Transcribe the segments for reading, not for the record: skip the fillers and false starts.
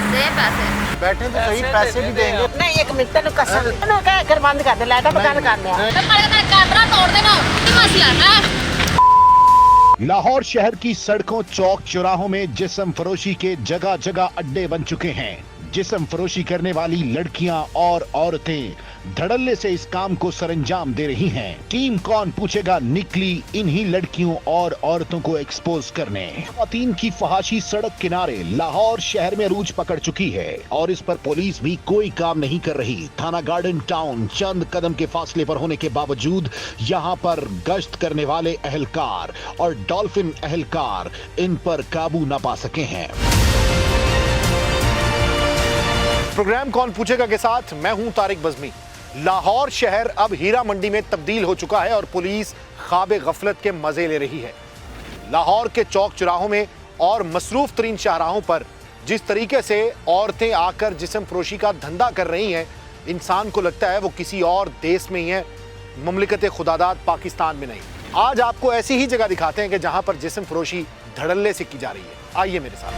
दे पैसे। बैठे तो सही, पैसे भी देंगे। नहीं एक मिनट तेन कसम तेन कह कर बंद कर दे लाइट बंद कर दे कैमरा तोड़ देना मसला है। लाहौर शहर की सड़कों चौक चौराहों में जिस्म फरोशी के जगह जगह अड्डे बन चुके हैं। जिस्म फरोशी करने वाली लड़कियां और औरतें धड़ल्ले से इस काम को सरंजाम दे रही हैं। टीम कौन पूछेगा निकली इन्हीं लड़कियों और औरतों को एक्सपोज करने। खवातीन की फहाशी सड़क किनारे लाहौर शहर में अरूज पकड़ चुकी है और इस पर पुलिस भी कोई काम नहीं कर रही। थाना गार्डन टाउन चंद कदम के फासले पर होने के बावजूद यहाँ पर गश्त करने वाले अहलकार और डॉल्फिन अहलकार इन पर काबू न पा सके हैं। प्रोग्राम कौन पूछेगा के साथ मैं हूं तारिक बज़मी। लाहौर शहर अब हीरा मंडी में तब्दील हो चुका है और पुलिस ख्वाब गफलत के मजे ले रही है। लाहौर के चौक चौराहों में और मसरूफ तरीन शाहराहों पर जिस तरीके से औरतें आकर जिस्म फरोशी का धंधा कर रही हैं, इंसान को लगता है वो किसी और देश में ही है, मुमलिकत खुदादाद पाकिस्तान में नहीं। आज आपको ऐसी ही जगह दिखाते हैं कि जहां पर जिस्म फरोशी धड़ल्ले से की जा रही है। आइए मेरे साथ।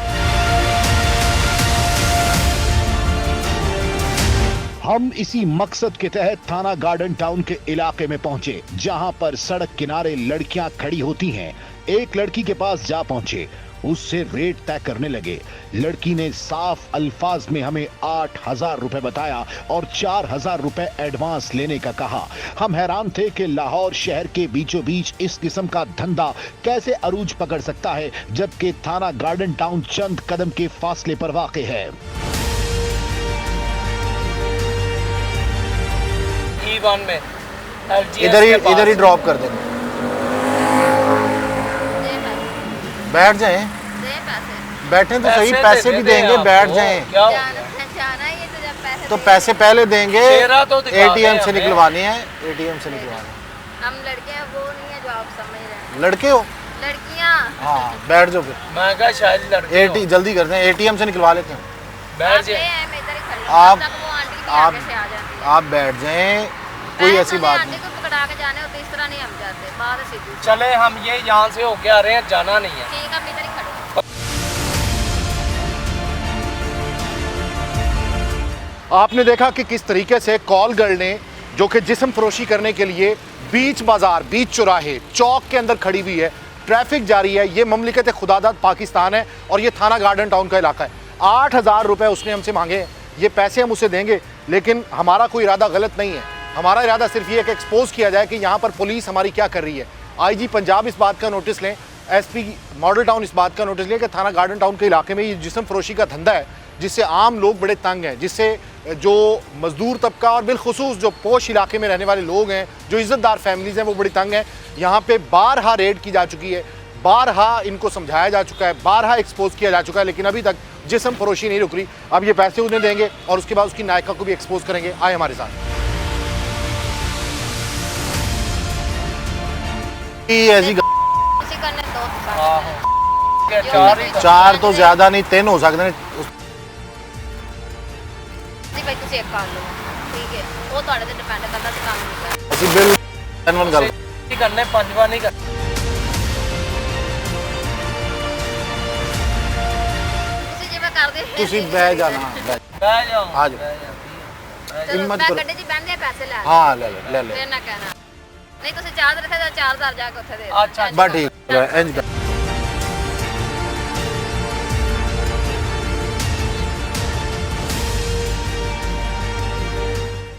हम इसी मकसद के तहत थाना गार्डन टाउन के इलाके में पहुंचे, जहां पर सड़क किनारे लड़कियां खड़ी होती हैं। एक लड़की के पास जा पहुंचे, उससे रेट तय करने लगे। लड़की ने साफ अल्फाज में हमें 8,000 रुपए बताया और 4,000 रुपए एडवांस लेने का कहा। हम हैरान थे कि लाहौर शहर के बीचों बीच इस किस्म का धंधा कैसे अरूज पकड़ सकता है, जबकि थाना गार्डन टाउन चंद कदम के फासले पर वाक़ है। में इधर ही ड्रॉप कर देंगे। बैठ जाएं। बैठे तो सही, पैसे भी देंगे, बैठ जाएं। तो पैसे पहले देंगे, एटीएम से निकलवाने हैं, एटीएम से निकलवाने। हम लड़के हैं, वो नहीं है जो आप समझ रहे हैं। लड़के हो? लड़कियां। हाँ बैठ जाओ फिर। मैं कहा शायद लड़के जल्दी करते हैं, एटीएम से निकलवा लेते हैं। बैठ जाए आप बैठ जाएं, कोई ऐसी बात नहीं। पकड़ा के जाने होते, इस तरह नहीं हम जाते। बात सीधी। चले हम ये यहाँ से होके आ रहे हैं, जाना नहीं है। ठीक है, इधर ही खड़े। आपने देखा कि किस तरीके से कॉल गर्ल ने, जो कि जिस्म फरोशी करने के लिए बीच बाजार, बीच चौराहे, चौक के अंदर खड़ी हुई है, ट्रैफिक जारी है। ये मुमलिकत खुदादाद पाकिस्तान है और ये थाना गार्डन टाउन का इलाका है। 8,000 रुपए उसने हमसे मांगे हैं। ये पैसे हम उसे देंगे, लेकिन हमारा कोई इरादा गलत नहीं है। हमारा इरादा सिर्फ ये है कि एक्सपोज किया जाए कि यहाँ पर पुलिस हमारी क्या कर रही है। आईजी पंजाब इस बात का नोटिस लें, एसपी मॉडल टाउन इस बात का नोटिस लें कि थाना गार्डन टाउन के इलाके में ये जिस्म फरोशी का धंधा है, जिससे आम लोग बड़े तंग हैं, जिससे जो मजदूर तबका और बिलखुसूस जो पोश इलाके में रहने वाले लोग हैं, जो इज़्ज़तदार फैमिलीज़ हैं, वो बड़ी तंग हैं। यहाँ पे बारहा रेड की जा चुकी है, बारहा इनको समझाया जा चुका है, बारहा एक्सपोज किया जा चुका है, लेकिन अभी तक जिस्म फरोशी नहीं रुक रही। अब ये पैसे उन्हें देंगे और उसके बाद उसकी नायका को भी एक्सपोज करेंगे। आए हमारे साथ। ऐसी चार तो ज्यादा नहीं, 3 हो सकते हैं। भाई तुम एक कर लो, ठीक है, वो ਤੁਹਾਡੇ ਤੇ ਡਿਪੈਂਡ ਕਰਦਾ ਤੇ ਕੰਮ ਨਹੀਂ ਕਰਦਾ। ਅਸੀਂ ਬਿਲ ਐਨਵਨ ਗੱਲ नहीं करने, पंजवा नहीं कर। ਤੁਸੀਂ ਜਿਵੇਂ ਕਰਦੇ ਤੁਸੀਂ ਬਹਿ ਜਾਣਾ, बह जाओ, आ जाओ। ਚਲੋ हिम्मत ਮੈਂ करो। ਗੱਡੀ 'ਚ ਬਹਿੰਦੇ ਪੈਸੇ ਲੈ हाँ ले ले ਫਿਰ ਨਾ ਕਹਿਣਾ ਨਹੀਂ ਤੁਸੀਂ ਚਾਰਜ ਰੱਖਿਆ ਤਾਂ 4,000 ਜਾ ਕੇ ਉੱਥੇ ਦੇ ਦਿਓ। अच्छा बस ठीक है, इंज कर।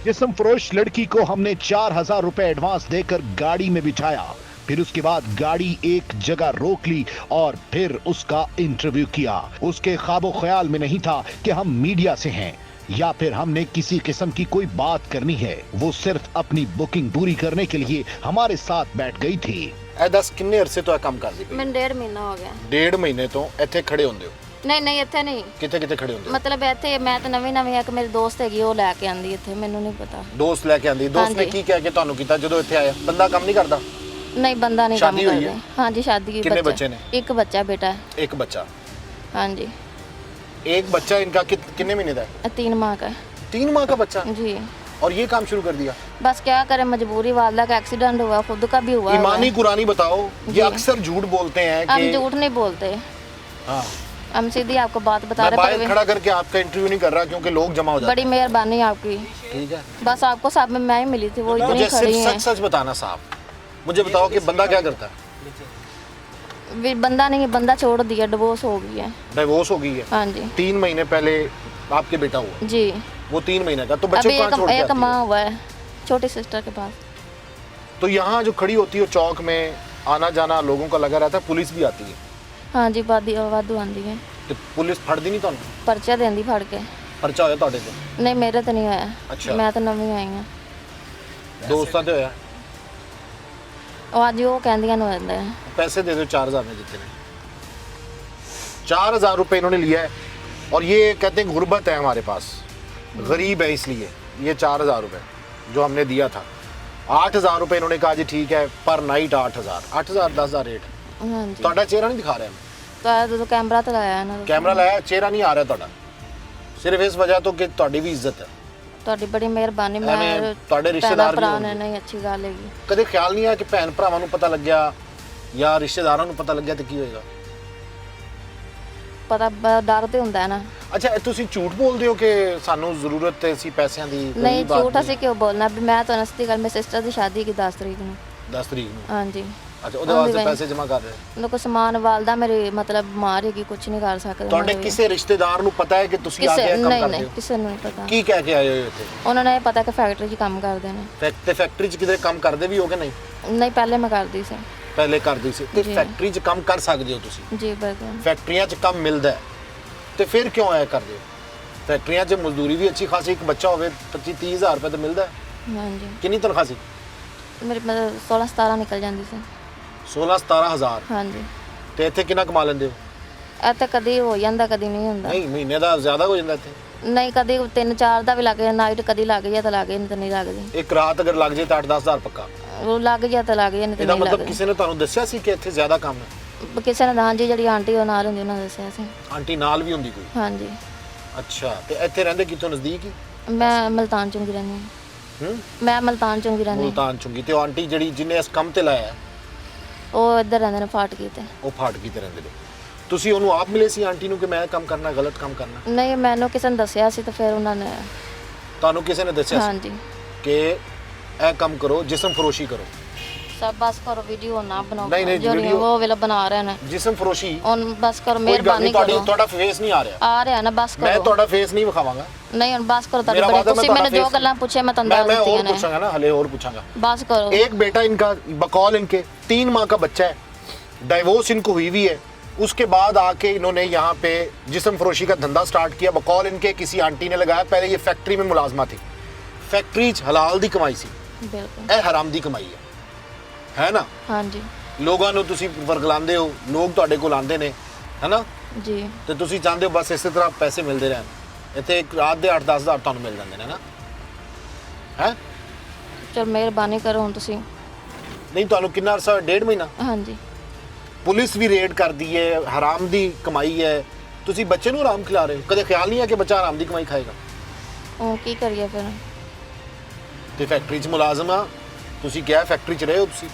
जिस्म फरोश लड़की को हमने 4,000 रुपए एडवांस देकर गाड़ी में बिठाया। फिर उसके बाद गाड़ी एक जगह रोक ली और फिर उसका इंटरव्यू किया। उसके ख्वाबो ख्याल में नहीं था कि हम मीडिया से हैं या फिर हमने किसी किस्म की कोई बात करनी है। वो सिर्फ अपनी बुकिंग पूरी करने के लिए हमारे साथ बैठ गई थी। 10 किन्ने अरसे तो काम कर दी? ਮੈਨੂੰ 1.5 ਮਹੀਨਾ ਹੋ ਗਿਆ। 1.5 ਮਹੀਨੇ ਤੋਂ ਇੱਥੇ ਖੜੇ ਹੁੰਦੇ ਹੋ? ਨਹੀਂ ਨਹੀਂ ਇੱਥੇ ਨਹੀਂ। ਕਿੱਥੇ ਕਿੱਥੇ ਖੜੇ ਹੁੰਦੇ ਹੋ? ਮਤਲਬ ਇੱਥੇ ਮੈਂ ਤਾਂ ਨਵੀਂ ਨਵੀਂ ਇੱਕ ਮੇਰੀ ਦੋਸਤ ਹੈਗੀ, ਉਹ ਲੈ ਕੇ ਆਂਦੀ ਇੱਥੇ, ਮੈਨੂੰ ਨਹੀਂ ਪਤਾ। ਦੋਸਤ ਲੈ ਕੇ ਆਂਦੀ? ਦੋਸਤ ਨੇ ਕੀ ਕਹਿ ਕੇ ਤੁਹਾਨੂੰ ਕੀਤਾ ਜਦੋਂ ਇੱਥੇ ਆਇਆ? ਬੰਦਾ ਕੰਮ ਨਹੀਂ ਕਰਦਾ? नहीं बंदा नहीं काम करता। हाँ जी शादी की। कितने बच्चे ने? एक बच्चा बेटा है। एक बच्चा? हाँ जी। एक बच्चा इनका कितने महीने का है? 3 माह का। 3 माह का बच्चा? जी। और ये काम शुरू कर दिया। बस क्या करें, मजबूरी, वालदा का एक्सीडेंट हुआ, खुद का भी हुआ ईमानी कुरानी बताओ, जी। ये अक्सर झूठ बोलते हैं हम कि झूठ नहीं बोलते, हाँ, हम सीधी आपको बात बता मैं रहे बाहर हैं। खड़ा करके आपका इंटरव्यू नहीं कर रहा क्योंकि लोग जमा हो जाते बड़ी मेहरबानी आपकी, हैं। ठीक है, बस आपको साहब में मैं ही मिली थी, वो इतनी मुझे खड़ी सिर्फ हैं। सच सच बताना साहब, मुझे बताओ कि बंदा क्या करता है। बंदा नहीं, बंदा छोड़ दिया, डिवोर्स हो गई है। डिवोर्स हो गई है, हाँ जी 3 महीने पहले आपके बेटा हुआ, जी। वो 3 महीने का, तो बच्चे अभी को कहाँ छोड़ के एक आती है? माँ हुआ है छोटी सिस्टर के पास। तो यहाँ जो खड़ी होती है चौक में, आना जाना लोगों का लगा रहता है, पुलिस भी आती है, हाँ जी वाधू आंदी है, तो पुलिस फड़दी नहीं ਤੁਹਾਨੂੰ पर्चा देंदी फड़ के। ਪਰਚਾ ਹੋਇਆ ਤੁਹਾਡੇ ਤੇ? नहीं मेरे तो नहीं होया, अच्छा। मैं तो नवी आई हाँ। ਦੋਸਤਾਂ ਤੇ ਹੋਇਆ? ਉਹ ਅੱਜ ਉਹ ਕਹਿੰਦੀਆਂ ਨੂੰ ਆਂਦਾ ਹੈ। पैसे दे दो, 4000 में जितने 4000 रुपए इन्होंने लिया है, और ये कहते हैं गुर्बत है हमारे पास, गरीब है इसलिए ये 4000 रुपए जो हमने दिया था। 8000 रुपए इन्होंने कहा जी ठीक है, पर नाइट 8000 10,000 रेट। हाँ जी ਤੁਹਾਡਾ ਚਿਹਰਾ ਨਹੀਂ ਦਿਖਾ ਰਿਹਾ, तो ਜਦੋਂ कैमरा तो लाया ना, ਕੈਮਰਾ ਲਾਇਆ, ਚਿਹਰਾ ਨਹੀਂ ਆ ਰਿਹਾ ਤੁਹਾਡਾ, ਸਿਰਫ ਇਸ ਵਜ੍ਹਾ ਤੋਂ ਕਿ ਤੁਹਾਡੀ ਵੀ ਇੱਜ਼ਤ ਹੈ। ਤੁਹਾਡੀ ਬੜੀ ਮਿਹਰਬਾਨੀ। ਐਵੇਂ ਮੈਂ ਤੁਹਾਡੇ ਰਿਸ਼ਤੇਦਾਰ ਵੀ ਭਰਾ ਹੋਣਗੇ। ਨੇ ਨਹੀਂ ਅੱਛੀ ਗੱਲ ਹੈਗੀ। ਕਦੇ ਖਿਆਲ ਨਹੀਂ ਆਇਆ ਕਿ ਭੈਣ ਭਰਾਵਾਂ ਨੂੰ ਪਤਾ ਲੱਗਿਆ ਜਾਂ ਰਿਸ਼ਤੇਦਾਰਾਂ ਨੂੰ ਪਤਾ ਲੱਗਿਆ ਤੇ ਕੀ ਹੋਏਗਾ? ਪਤਾ ਡਰ ਤੇ ਹੁੰਦਾ ਹੈ ਨਾ। ਅੱਛਾ, ਇਹ ਤੁਸੀਂ ਝੂਠ ਬੋਲਦੇ ਹੋ ਕਿ ਸਾਨੂੰ ਜ਼ਰੂਰਤ ਸੀ ਪੈਸਿਆਂ ਦੀ? ਨਹੀਂ ਗਰੀਬ ਝੂਠ ਆਦਮੀ। ਅਸੀਂ ਕਿਉਂ ਬੋਲਣਾ ਵੀ ਮੈਂ ਤੁਹਾਨੂੰ ਸੱਚੀ ਗੱਲ, ਮੇਰੀ ਸਿਸਟਰ ਦੀ ਸ਼ਾਦੀ ਕੀ 10 ਤਰੀਕ ਨੂੰ। 10 ਤਰੀਕ ਨੂੰ? ਹਾਂਜੀ ਅੱਛਾ, ਉਹਦੇ ਉਹਦੀ ਵਾਸਤੇ ਵਜ੍ਹਾ- ਪੈਸੇ ਜਮ੍ਹਾਂ ਕਰ ਰਹੇ ਹੋ। ਉਹਨੂੰ ਕੋਈ ਸਮਾਨ ਵਾਲਦਾ ਮੇਰੀ ਮਤਲਬ ਬਿਮਾਰ ਹੈਗੀ, ਕੁਝ ਨਹੀਂ ਕਰ ਸਕਦੇ। ਤੁਹਾਡੇ ਉਹਨਾਂ ਦੇ ਕਿਸੇ ਰਿਸ਼ਤੇਦਾਰ ਨੂੰ ਪਤਾ ਹੈ ਕਿ ਤੁਸੀਂ ਆ ਕੇ ਕਿਸੇ ਇਹ ਕੰਮ ਨਹੀਂ ਕਰਦੇ ਨਹੀਂ ਹੋ? ਕਿਸੇ ਨੂੰ ਨਹੀਂ ਪਤਾ। ਕੀ ਕਹਿ ਕੇ ਆਏ ਹੋ ਇੱਥੇ? ਉਹਨਾਂ ਨੇ ਇਹ ਪਤਾ ਕਿ ਫੈਕਟਰੀ 'ਚ ਕੰਮ ਕਰਦੇ ਨੇ। ਤੇ ਫੈਕਟਰੀ 'ਚ ਕਿਤੇ ਕੰਮ ਕਰਦੇ ਵੀ ਹੋ ਕਿ ਨਹੀਂ? ਨਹੀਂ ਪਹਿਲੇ ਮੈਂ ਕਰਦੀ ਸੀ ਪਹਿਲੇ ਕਰਦੇ ਸੀ, ਤੇ ਜੀ। ਫੈਕਟਰੀ 'ਚ ਕੰਮ ਕਰ ਸਕਦੇ ਹੋ ਤੁਸੀਂ? ਜੀ ਬਿਲਕੁਲ। ਫੈਕਟਰੀਆਂ 'ਚ ਕੰਮ ਮਿਲਦਾ ਹੈ ਤੇ ਫਿਰ ਕਿਉਂ ਆਇਆ ਕਰਦੇ ਹੋ? ਫੈਕਟਰੀਆਂ 'ਚ ਮਜ਼ਦੂਰੀ ਵੀ ਅੱਛੀ ਖਾਸੀ, ਇੱਕ ਬੱਚਾ ਹੋਵੇ 25-30 ਹਜ਼ਾਰ ਰੁਪਏ ਤਾਂ ਮਿਲਦਾ ਹੈ। ਹਾਂਜੀ ਕਿੰਨੀ ਤਨਖਾਹ ਸੀ? ਮੇਰੀ ਮਤਲਬ 16-17 ਨਿਕਲ ਜਾਂਦੀ ਸੀ। 16-17 ਹਜ਼ਾਰ। ਹਾਂਜੀ ਤੇ ਇੱਥੇ ਕਿੰਨਾ ਕਮਾ ਲੈਂਦੇ ਹੋ? ਇਹ ਤਾਂ ਕਦੀ ਹੋ ਜਾਂਦਾ ਕਦੀ ਨਹੀਂ ਹੁੰਦਾ। ਨਹੀਂ, ਮਹੀਨੇ ਦਾ ਜ਼ਿਆਦਾ ਹੋ ਜਾਂਦਾ ਇੱਥੇ। ਨਹੀਂ ਕਦੀ 3-4 ਦਾ ਵੀ ਲੱਗ ਜਾਂਦਾ, ਨਾਈਟ ਕਦੀ ਲੱਗ ਗਿਆ ਤਾਂ ਲੱਗ ਗਿਆ, ਨਹੀਂ ਤਾਂ ਨਹੀਂ ਲੱਗਦੀ। ਇੱਕ ਰਾਤ ਅਗਰ ਲੱਗ ਜੇ ਤਾਂ 8-10 ਹਜ਼ਾਰ ਪੱਕਾ। ਉਹ ਲੱਗ ਗਿਆ ਤਾਂ ਲੱਗ ਗਿਆ, ਨਹੀਂ ਤਾਂ ਇਹਦਾ ਨਹੀਂ ਮਤਲਬ ਲੱਗਦੀ। ਕਿਸੇ ਨੇ ਤੁਹਾਨੂੰ ਦੱਸਿਆ ਸੀ ਕਿ ਇੱਥੇ ਜ਼ਿਆਦਾ ਕੰਮ ਹੈ? ਕਿਸੇ ਨੇ ਹਾਂਜੀ ਜਿਹੜੀ ਆਂਟੀ ਉਹ ਨਾਲ ਹੁੰਦੀ ਉਹਨਾਂ ਨੇ ਦੱਸਿਆ ਸੀ। ਆਂਟੀ ਨਾਲ ਵੀ ਹੁੰਦੀ ਕੋਈ? ਹਾਂਜੀ ਅੱਛਾ, ਤੇ ਇੱਥੇ ਰਹਿੰਦੇ ਕਿੱਥੋਂ ਨਜ਼ਦੀਕ ਹੀ? ਮੈਂ ਮਲਤਾਨ ਚੁੰਗੀ ਰਹਿੰਦੀ ਹਾਂ। ਹੂੰ, ਮੈਂ ਮਲਤਾਨ ਚੁੰਗੀ ਰਹਿੰਦੀ ਹਾਂ। ਮੁਲਤਾਨ ਚੁੰਗੀ। ਤੇ ਉਹ ਆਂਟੀ ਜਿਹੜੀ ਜਿਹਨੇ ਇਸ ਕੰਮ ਤੇ ਲਾਇਆ ਹੈ, ਉਹ ਇੱਧਰ ਰਹਿੰਦੇ ਨੇ ਫਾਟਕੀ ਤੇ। ਉਹ ਫਾਟਕੀ ਤੇ ਰਹਿੰਦੇ ਨੇ। ਤੁਸੀਂ ਉਹਨੂੰ ਆਪ ਮਿਲੇ ਸੀ ਆਂਟੀ ਨੂੰ ਕਿ ਮੈਂ ਇਹ ਕੰਮ ਕਰਨਾ, ਗਲਤ ਕੰਮ ਕਰਨਾ? ਨਹੀਂ ਮੈਨੂੰ ਕਿਸੇ ਨੇ ਦੱਸਿਆ ਸੀ ਤਾਂ ਫਿਰ ਉਹਨਾਂ ਨੇ। ਤੁਹਾਨੂੰ ਕਿਸੇ ਨੇ ਦੱਸਿਆ ਸੀ ਹਾਂਜੀ ਕਿ ਇਹ ਕੰਮ ਕਰੋ, ਜਿਸਮ ਫਰੋਸ਼ੀ ਕਰੋ? ਸਭ ਬਸ ਕਰੋ, ਵੀਡੀਓ ਨਾ ਬਣਾਓ। ਨਹੀਂ, ਨਹੀਂ, ਜਿਹੜੀ video- ਉਹ ਵੇਲੇ ਬਣਾ ਰਹੇ ਨੇ, ਜਿਸਮ ਫਰੋਸ਼ੀ ਹੁਣ ਬਸ ਕਰੋ, ਕੋਈ ਗੱਲ ਮਿਹਰਬਾਨੀ ਨਹੀਂ, ਕਰੋ। ਤੁਹਾਡਾ ਫੇਸ ਨਹੀਂ ਆ ਰਿਹਾ। ਆ ਰਿਹਾ ਨਾ, ਬਸ ਮੈਂ ਕਰੋ। ਤੁਹਾਡਾ ਫੇਸ ਨਹੀਂ ਵਿਖਾਵਾਂਗਾ। ਨਹੀਂ ਹੁਣ ਬਸ ਕਰੋ, ਤੁਹਾਡੀ मेरा ਬੜੀ वादा, मैं ਤੁਸੀਂ तुम्हारा ਮੈਨੂੰ ਜੋ face- ਗੱਲਾਂ ਪੁੱਛੇ ਮੈਂ ਤੁਹਾਨੂੰ मैं ਦੱਸ और ਦਿੱਤੀਆਂ ਨੇ। पूछूंगा ना, हले और पूछूंगा। बस करो। एक बेटा इनका बकौल इनके 3 माह का बच्चा है, डाइवोर्स इनको हुई हुई है, उसके बाद आके इन्होंने यहाँ पे जिस्म फरोशी का धंधा स्टार्ट किया। बकौल इनके किसी आंटी ने लगाया, पहले ये फैक्ट्री में मुलाजमा थी, फैक्ट्री च हलाल दी कमाई सी, ਬਿਲਕੁਲ ਇਹ ਹਰਾਮ ਦੀ ਕਮਾਈ ਹੈ ਨਾ? ਹਾਂਜੀ ਲੋਕਾਂ ਨੂੰ ਤੁਸੀਂ ਵਰਗਲਾਉਂਦੇ ਹੋ, ਲੋਕ ਤੁਹਾਡੇ ਕੋਲ ਆਉਂਦੇ ਨੇ, ਹੈ ਨਾ? ਜੀ ਤੇ ਤੁਸੀਂ ਚਾਹੁੰਦੇ ਹੋ ਬਸ ਇਸੇ ਤਰ੍ਹਾਂ ਪੈਸੇ ਮਿਲਦੇ ਰਹਿਣ। ਇੱਥੇ ਇੱਕ ਰਾਤ ਦੇ 8-10 ਹਜ਼ਾਰ ਤੁਹਾਨੂੰ ਮਿਲ ਜਾਂਦੇ ਨੇ ਨਾ, ਹੈ? ਚਲ ਮਿਹਰਬਾਨੀ ਕਰੋ ਹੁਣ ਤੁਸੀਂ। ਨਹੀਂ, ਤੁਹਾਨੂੰ ਕਿੰਨਾ ਅਰਸਾ ਹੋਇਆ? 1.5 ਮਹੀਨਾ। ਹਾਂਜੀ ਪੁਲਿਸ ਵੀ ਰੇਡ ਕਰਦੀ ਹੈ, ਹਰਾਮ ਦੀ ਕਮਾਈ ਹੈ, ਤੁਸੀਂ ਬੱਚੇ ਨੂੰ ਹਰਾਮ ਖਿਲਾ ਰਹੇ ਹੋ। ਕਦੇ ਖਿਆਲ ਨਹੀਂ ਹੈ ਕਿ ਬੱਚਾ ਹਰਾਮ ਦੀ ਕਮਾਈ ਖਾਏਗਾ? ਉਹ ਕੀ ਕਰੀਏ ਫਿਰ। ਤੇ ਫੈਕਟਰੀ 'ਚ ਮੁਲਾਜ਼ਮ ਆ, ਤੁਸੀਂ ਕਿਹਾ ਫੈਕਟਰੀ 'ਚ ਰਹੇ ਹੋ ਤੁਸੀਂ?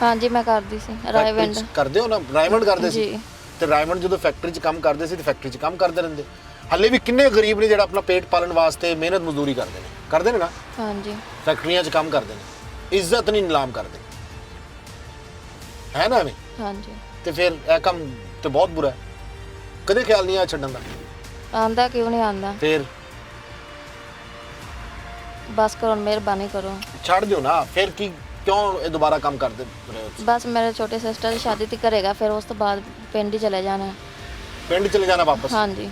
ਹਾਂਜੀ ਮੈਂ ਕਰਦੀ ਸੀ ਫੈਕਟਰੀ ਰਾਇਵਿੰਡ। 'ਚ ਕਰਦੇ ਹੋ ਨਾ, ਰਾਇਮੰਡ ਕਰਦੇ ਸੀ? ਜੀ। ਤੇ ਰਾਇਮੰਡ ਜਦੋਂ ਫੈਕਟਰੀ 'ਚ ਕੰਮ ਕਰਦੇ ਸੀ ਤੇ ਫੈਕਟਰੀ 'ਚ ਕੰਮ ਕਰਦੇ ਰਹਿੰਦੇ। ਹੱਲੇ ਵੀ ਕਿੰਨੇ ਗਰੀਬ ਨੇ ਜਿਹੜਾ ਆਪਣਾ ਪੇਟ ਪਾਲਣ ਵਾਸਤੇ ਮਿਹਨਤ ਮਜ਼ਦੂਰੀ ਕਰਦੇ ਨੇ ਨਾ, ਹਾਂਜੀ ਫੈਕਟਰੀਆਂ 'ਚ ਕੰਮ ਕਰਦੇ ਨੇ, ਇੱਜ਼ਤ ਨਹੀਂ ਨਿਲਾਮ ਕਰਦੇ, ਹੈ ਨਾ ਐਵੇਂ? ਹਾਂਜੀ ਤੇ ਫਿਰ ਇਹ ਕੰਮ ਤੇ ਬਹੁਤ ਬੁਰਾ ਹੈ, ਕਦੇ ਖਿਆਲ ਨਹੀਂ ਆਇਆ ਛੱਡਣ ਦਾ? ਆਂਦਾ ਕਿਉਂ ਨਹੀਂ ਆਂਦਾ। ਫਿਰ ਬਸ ਕਰੋ ਮਿਹਰਬਾਨੀ ਕਰੋ। ਛੱਡ ਦਿਓ ਨਾ, ਫਿਰ ਕੀ ਕਿਉਂ ਇਹ ਦੁਬਾਰਾ ਕੰਮ ਕਰਦੇ ਰਹੇ ਹੋ? ਬਸ ਮੇਰੇ ਛੋਟੇ ਸਿਸਟਰ ਦੀ ਸ਼ਾਦੀ ਤੇ ਕਰੇਗਾ, ਫਿਰ ਉਸ ਤੋਂ ਬਾਅਦ ਪਿੰਡ ਹੀ ਚਲੇ ਜਾਣਾ। ਪਿੰਡ ਚਲੇ ਜਾਣਾ ਵਾਪਸ? ਹਾਂਜੀ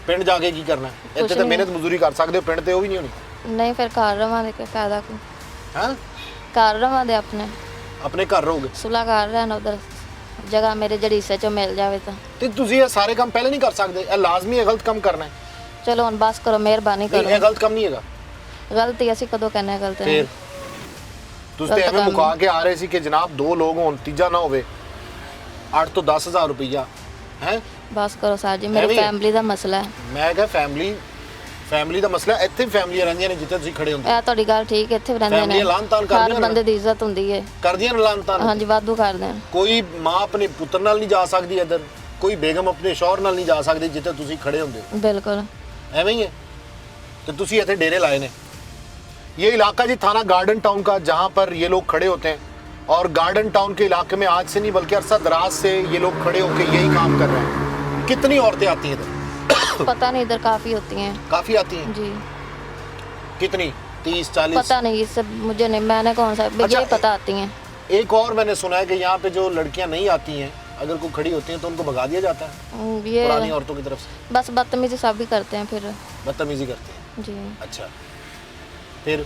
ਪਿੰਡ ਜਾ ਕੇ ਕੀ ਕਰਨਾ? ਇੱਥੇ ਤਾਂ ਨਹੀਂ। ਮਿਹਨਤ ਮਜ਼ਦੂਰੀ ਕਰ ਸਕਦੇ ਹੋ, ਪਿੰਡ ਤੇ ਉਹ ਵੀ ਨਹੀਂ ਹੋਣੀ। ਨਹੀਂ ਫਿਰ ਘਰ ਰਵਾਂਗੇ, ਕੀ ਫਾਇਦਾ ਕੋਈ। ਹਾਂ, ਘਰ ਰਵਾਂਗੇ ਆਪਣੇ, ਆਪਣੇ ਘਰ ਰਹੋਗੇ ਸੁਲਾ ਕਰ ਰਹਿਣਾ, ਉਧਰ ਜਗ੍ਹਾ ਮੇਰੇ ਜਿਹੜੀ ਹਿੱਸੇ ਚੋਂ ਮਿਲ ਜਾਵੇ ਤਾਂ। ਤੇ ਤੁਸੀਂ ਇਹ ਸਾਰੇ ਕੰਮ ਪਹਿਲੇ ਨਹੀਂ ਕਰ ਸਕਦੇ? ਇਹ ਲਾਜ਼ਮੀ ਹੈ, ਗਲਤ ਕੰਮ ਕਰਨਾ ਹੈ। ਚਲੋ ਹੁਣ ਬਸ ਕਰੋ, ਮਿਹਰਬਾਨੀ ਨਹੀਂ, ਕਰੋ। ਇਹ ਗਲਤ ਕੰਮ ਨਹੀਂ ਹੈਗਾ। ਗਲਤੀ ਅਸੀਂ ਕਦੋਂ ਕਹਿੰਦੇ ਹਾਂ ਗਲਤ ਫਿਰ ਨਹੀਂ। ਤੁਸੀਂ ਤੇ ਗਲਤ ਐਵੇਂ ਕੰਮ ਮੁਕਾ ਕੇ ਆ ਰਹੇ ਸੀ ਕਿ ਜਨਾਬ 2 ਲੋਕ ਹੋਣ, ਤੀਜਾ ਨਾ ਹੋਵੇ, 8 ਤੋਂ 10 ਹਜ਼ਾਰ ਰੁਪਈਆ ਹੈ। ਬਸ ਕਰੋ ਸਰ ਜੀ, ਮੇਰੀ ਐਵੇਂ ਹੀ ਹੈ। ਫੈਮਿਲੀ ਦਾ ਮਸਲਾ ਹੈ। ਮੈਂ ਕਿਹਾ ਫੈਮਿਲੀ ਦਾ ਮਸਲਾ ਇੱਥੇ ਫੈਮਲੀਆਂ ਰਹਿੰਦੀਆਂ ਨੇ ਜਿੱਥੇ ਤੁਸੀਂ ਖੜੇ ਹੁੰਦੇ ਇਹ ਤੁਹਾਡੀ ਗੱਲ ਠੀਕ ਹੈ, ਇੱਥੇ ਵੀ ਰਹਿੰਦੇ ਨੇ। ਫੈਮਲੀਆਂ ਲਾਹਨ-ਤਾਨ ਕਰਦੀਆਂ ਹਰ ਨੇ। ਬੰਦੇ ਦੀ ਇੱਜ਼ਤ ਹੁੰਦੀ ਹੈ। ਕਰਦੀਆਂ ਨੇ ਲਾਹਨ-ਤਾਨ? ਹਾਂਜੀ, ਵਾਧੂ ਕਰਦੇ ਨੇ। ਕੋਈ ਮਾਂ ਆਪਣੇ ਪੁੱਤਰ ਨਾਲ ਨਹੀਂ ਜਾ ਸਕਦੀ ਇੱਧਰ, ਕੋਈ ਬੇਗਮ ਆਪਣੇ ਸ਼ੌਹਰ ਨਾਲ ਨਹੀਂ ਜਾ ਸਕਦੀ ਜਿੱਥੇ ਤੁਸੀਂ ਖੜੇ ਹੁੰਦੇ ਹੋ, बिल्कुल ਐਵੇਂ ਹੀ ਹੈ। तो ਤੁਸੀਂ ਇੱਥੇ डेरे लाए ने। ये इलाका जी थाना गार्डन टाउन का, जहाँ पर ये लोग खड़े होते हैं, और गार्डन टाउन के इलाके में आज से नहीं बल्कि अरसा दराज से ये लोग खड़े होकर यही काम कर रहे हैं। कितनी औरतें आती हैं इधर? पता नहीं, इधर काफ़ी होती हैं काफ़ी आती हैं जी। कितनी? 30-40? पता नहीं, इससे मुझे नहीं, मैंने कौन सा अच्छा, यही पता आती हैं। एक और मैंने सुना है कि यहाँ पे जो लड़कियाँ नहीं आती हैं, अगर कोई खड़ी होती हैं तो उनको भगा दिया जाता है ये पुरानी औरतों की तरफ से। बस बदतमीजी सब भी करते हैं फिर बदतमीजी करते हैं। जी। अच्छा, फिर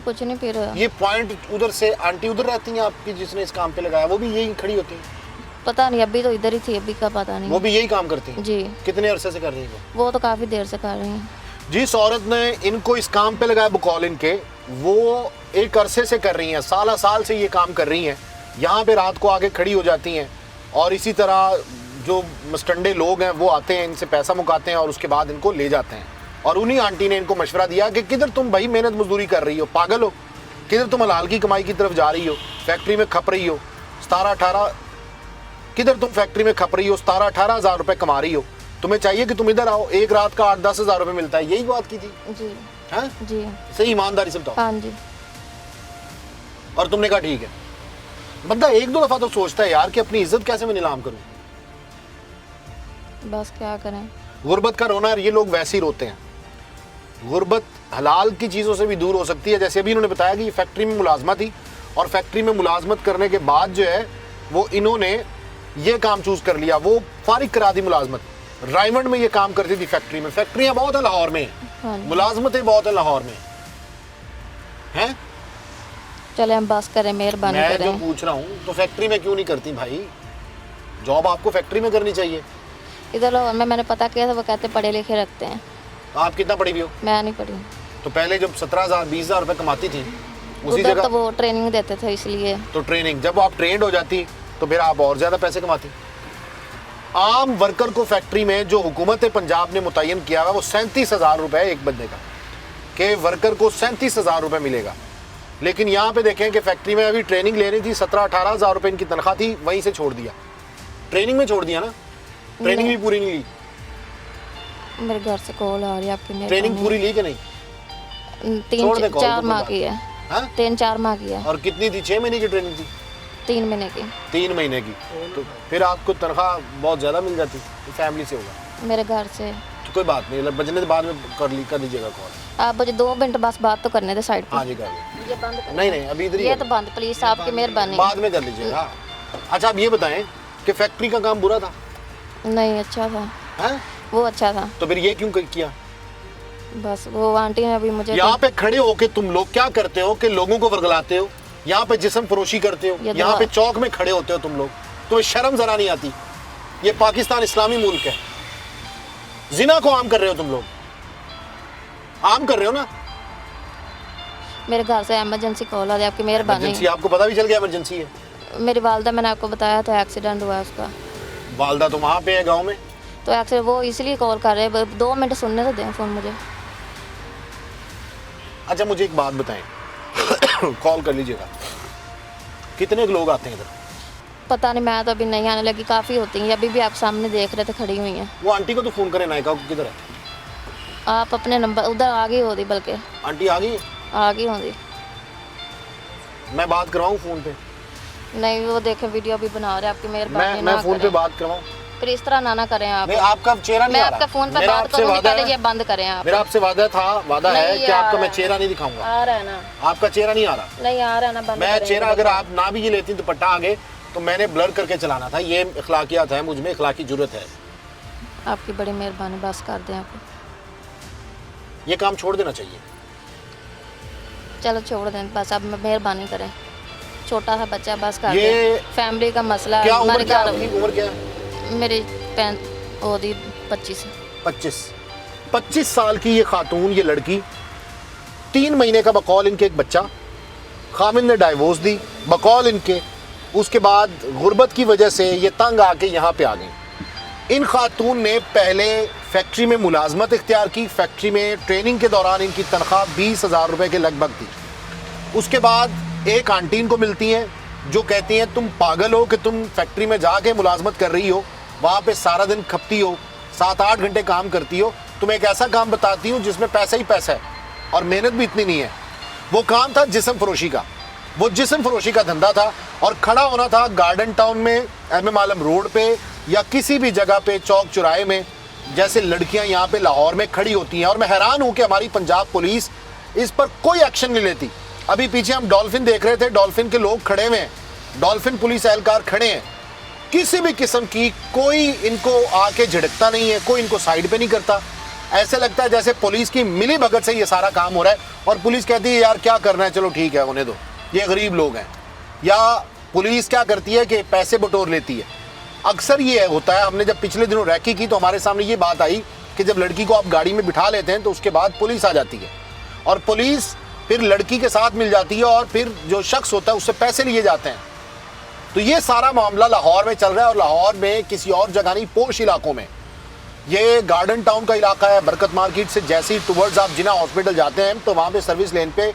कुछ नहीं, फिर ये पॉइंट उधर से आंटी उधर रहती हैं आपकी जिसने इस काम पे लगाया, वो भी यही खड़ी होती हैं? पता नहीं, अभी तो इधर ही थी, अभी का पता नहीं। वो भी यही काम करती हैं? जी। कितने अरसे से कर रही हैं वो तो काफ़ी देर से कर रही हैं। जिस औरत ने इनको इस काम पे लगाया बकौल इनके, वो एक अरसे से कर रही हैं, साल से ये काम कर रही हैं। यहाँ पे रात को आके खड़ी हो जाती हैं और इसी तरह जो मस्टंडे लोग हैं वो आते हैं, इनसे पैसा मुकाते हैं और उसके बाद इनको ले जाते हैं। और उन्हीं आंटी ने इनको मशवरा दिया कि किधर तुम भाई मेहनत मजदूरी कर रही हो, पागल हो, किधर तुम हलाल की कमाई की तरफ जा रही हो, फैक्ट्री में खप रही हो 17-18, किधर तुम फैक्ट्री में खप रही हो 17-18 हज़ार रुपये कमा रही हो, तुम्हें चाहिए कि तुम इधर आओ, एक रात का 8-10 हज़ार रुपये मिलता है। यही बात की थी? जी। हाँ जी। सही ईमानदारी से बताओ। हाँ जी। और तुमने कहा ठीक है। बंदा एक दो दफा तो सोचता है यार कि अपनी इज्जत कैसे मैं नीलाम करूं। बस क्या करें, गुर्बत का रोना, ये लोग वैसे ही रोते हैं। गुर्बत हलाल की चीज़ों से भी दूर हो सकती है। जैसे अभी इन्होंने बताया कि ये फैक्ट्री में मुलाजमत थी और फैक्ट्री में मुलाजमत करने के बाद जो है वो इन्होंने ये काम चूज़ कर लिया, वो फारिग करा दी मुलाजमत। रायमंड में ये काम करती थी फैक्ट्री में, फैक्ट्रियाँ बहुत है लाहौर में, हाँ जी। मुलाजमतें बहुत है लाहौर में, हैं? चले हम बस करें, मेहरबानी मैं जो करें। पूछ रहा हूँ तो फैक्ट्री में क्यों नहीं करती भाई? जॉब आपको फैक्ट्री में करनी चाहिए। इधर लाहौर में मैंने पता किया था, वो कहते पढ़े लिखे रखते हैं। आप कितना पढ़ी हुई हो? मैं नहीं पढ़ी। तो पहले जब 17,000-20,000 रुपए कमाती थी उसी उधर जगह तो वो ट्रेनिंग देते थे इसलिए। तो ट्रेनिंग, जब आप ट्रेंड हो जाती तो फिर आप और ज़्यादा पैसे कमाती। आम वर्कर को फैक्ट्री में जो हुकूमत पंजाब ने मुतय्यन किया हुआ वो 37,000 रुपये एक बंदे का, कि वर्कर को 37,000 रुपये मिलेगा। लेकिन यहाँ पे देखें कि फैक्ट्री में अभी ट्रेनिंग लेनी थी, 17-18 हज़ार रुपये इनकी तनख्वाह थी, वहीं से छोड़ दिया, ट्रेनिंग में छोड़ दिया ना, ट्रेनिंग भी पूरी नहीं ली। मेरे घर से कॉल आ रही है आपकी। ट्रेनिंग पूरी ली कि नहीं? छोड़ दे, 3-4 कोई माह बात की है। हाँ? 3-4 माह की है। और कितनी थी? 6 महीने की ट्रेनिंग थी? 3 महीने की। 3 महीने की। तो फिर आपको तनख्वाह बहुत ज़्यादा मिल जाती, तो फैमिली से होगा। मेरे घर से तो कोई बात नहीं, बजने के बाद में कर लीजिएगा कॉल। आप मुझे 2 मिनट बस बात तो करने दे साइड पे। हाँ जी कर लीजिए। ये बंद कर। नहीं अभी इधर ही ये कर तो बंद प्लीज, आपकी मेहरबानी। बाद में कर लीजिएगा। अच्छा आप ये बताएं कि फैक्ट्री का काम बुरा था? नहीं, अच्छा था। हैं? वो अच्छा था। तो फिर ये क्यों किया? बस वो आंटी ने अभी मुझे यहाँ पे खड़े होके तुम लोग क्या करते हो कि लोगों को वर्गलाते हो, यहाँ पे जिस्म फरोशी करते हो, ये यहाँ पे चौक में खड़े होते हो तुम लोग, तो शर्म जरा नहीं आती? ये पाकिस्तान इस्लामी मुल्क है, जिना को आम कर रहे हो तुम लोग, आम कर रहे हो ना। मेरे घर से इमरजेंसी कॉल आ रही है, आपकी मेहरबानी। इमरजेंसी, आपको पता भी चल गया इमरजेंसी है? मेरी वालदा, मैंने आपको बताया था एक्सीडेंट हुआ है उसका। वालदा तो वहाँ पे है गाँव में? तो एक्सीडेंट वो इसलिए कॉल कर रहे हैं। 2 मिनट सुनने तो दें फ़ोन मुझे। अच्छा मुझे एक बात बताएं, कॉल कर लीजिएगा, कितने लोग आते हैं इधर? पता नहीं, मैं तो अभी नहीं आने लगी, काफ़ी होती हैं। अभी भी आप सामने देख रहे थे, खड़ी हुई हैं। वो आंटी को तो फ़ोन करें, नायका को, किधर है आप अपने नंबर उधर आ गई होती, बल्कि आंटी? आ गई? आ गई होती। मैं बात करवाऊँ फ़ोन पे? नहीं, वो देखें वीडियो भी बना रहे हैं, आपकी मेहरबानी। मैं फ़ोन पे बात करवाऊँ? फिर इस तरह ना करें आप। नहीं आपका चेहरा नहीं मैं आ रहा। आपका फ़ोन पे मेरा बात आपसे करूँगी, वादा पहले है, ये बंद करें आप। मेरा आपसे वादा है नहीं, कि आपका मैं चेहरा नहीं दिखाऊंगा। आ रहा है ना? आपका चेहरा नहीं आ रहा। नहीं आ रहा है ना, बंद मैं करें। चेहरा, अगर आप ना भी ये लेती दुपट्टा आगे तो मैंने ब्लर करके चलाना था, ये इखलाकियात है, मुझ में इखलाकी जुर्रत है। आपकी बड़ी मेहरबानी, बस कर दें आप। ये काम छोड़ देना चाहिए। चलो छोड़ दें बस, अब मेहरबानी करें। छोटा सा बच्चा, बस कर ये दें। फैमिली का मसला है। क्या उम्र, हमारे क्या घर आपकी उम्र क्या है? मेरी 25। 25 साल की ये खातून, ये लड़की, 3 महीने का बकौल इनके एक बच्चा, खामिद ने डाइवोर्स दी बकौल इनके, उसके बाद गुर्बत की वजह से ये तंग आके यहाँ पे आ गई। इन खातून ने पहले फैक्ट्री में मुलाजमत इख्तियार की। फैक्ट्री में ट्रेनिंग के दौरान इनकी तनख्वाह 20,000 रुपये के लगभग थी। उसके बाद एक आंटी इनको मिलती हैं जो कहती हैं तुम पागल हो कि तुम फैक्ट्री में जाके मुलाजमत कर रही हो, वहाँ पे सारा दिन खपती हो, 7-8 घंटे काम करती हो, तुम एक ऐसा काम बताती हूँ जिसमें पैसा ही पैसा है और मेहनत भी इतनी नहीं है। वो काम था जिस्म फरोशी का। वो जिस्म फरोशी का धंधा था और खड़ा होना था गार्डन टाउन में, MM आलम रोड पे या किसी भी जगह पे चौक चौराहे में, जैसे लड़कियां यहाँ पे लाहौर में खड़ी होती हैं। और मैं हैरान हूँ कि हमारी पंजाब पुलिस इस पर कोई एक्शन नहीं लेती। अभी पीछे हम डॉल्फिन देख रहे थे, डॉल्फिन के लोग खड़े हुए हैं, डॉल्फिन पुलिस एहलकार खड़े हैं, किसी भी किस्म की कोई इनको आके झिड़कता नहीं है, कोई इनको साइड पे नहीं करता। ऐसे लगता है जैसे पुलिस की मिली भगत से ये सारा काम हो रहा है और पुलिस कहती है यार क्या करना है, चलो ठीक है होने दो, ये गरीब लोग हैं। या पुलिस क्या करती है कि पैसे बटोर लेती है। अक्सर ये होता है, हमने जब पिछले दिनों रैकी की तो हमारे सामने ये बात आई कि जब लड़की को आप गाड़ी में बिठा लेते हैं तो उसके बाद पुलिस आ जाती है और पुलिस फिर लड़की के साथ मिल जाती है और फिर जो शख्स होता है उससे पैसे लिए जाते हैं। तो ये सारा मामला लाहौर में चल रहा है और लाहौर में किसी और जगह नहीं, पोश इलाकों में। ये गार्डन टाउन का इलाका है, बरकत मार्केट से जैसे ही टुवर्ड्स आप जिना हॉस्पिटल जाते हैं तो वहाँ पे सर्विस लेन पे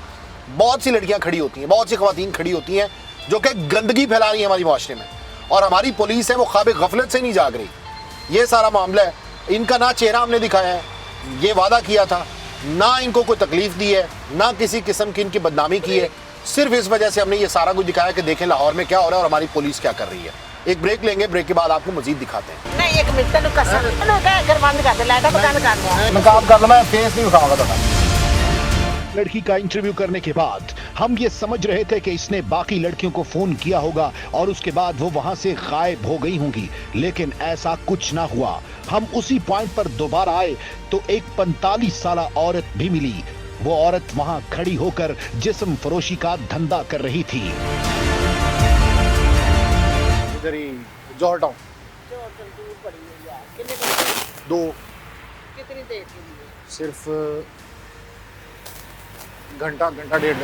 बहुत सी लड़कियाँ खड़ी होती हैं, बहुत सी ख़वातीन खड़ी होती हैं जो कि गंदगी फैला रही है हमारी माशरे में। और हमारी पुलिस है वो ख्वाब गफलत से नहीं जाग रही। ये सारा मामला है। इनका ना चेहरा हमने दिखाया है, ये वादा किया था, ना इनको कोई तकलीफ दी है, ना किसी किस्म की इनकी बदनामी की है। सिर्फ इस वजह से हमने ये सारा कुछ दिखाया कि देखें लाहौर में क्या हो रहा है और हमारी पुलिस क्या कर रही है। एक ब्रेक लेंगे, ब्रेक के बाद आपको मजीद दिखाते हैं। नहीं एक मिनट तेन कसम कर बंद कर दे, लाइट बंद कर दे। नकाब कर लो, मैं फेस नहीं दिखाऊंगा तुम्हें। लड़की का इंटरव्यू करने के बाद हम ये समझ रहे थे कि इसने बाकी लड़कियों को फोन किया होगा और उसके बाद वो वहां से गायब हो गई होंगी, लेकिन ऐसा कुछ ना हुआ। हम उसी पॉइंट पर दोबारा आए तो एक 45 साल औरत भी मिली। वो औरत वहां खड़ी होकर जिस्म फरोशी का धंधा कर रही थी। इधर ही जौहर टाउन। दो कितनी देर के लिए? सिर्फ घंटा डेढ़।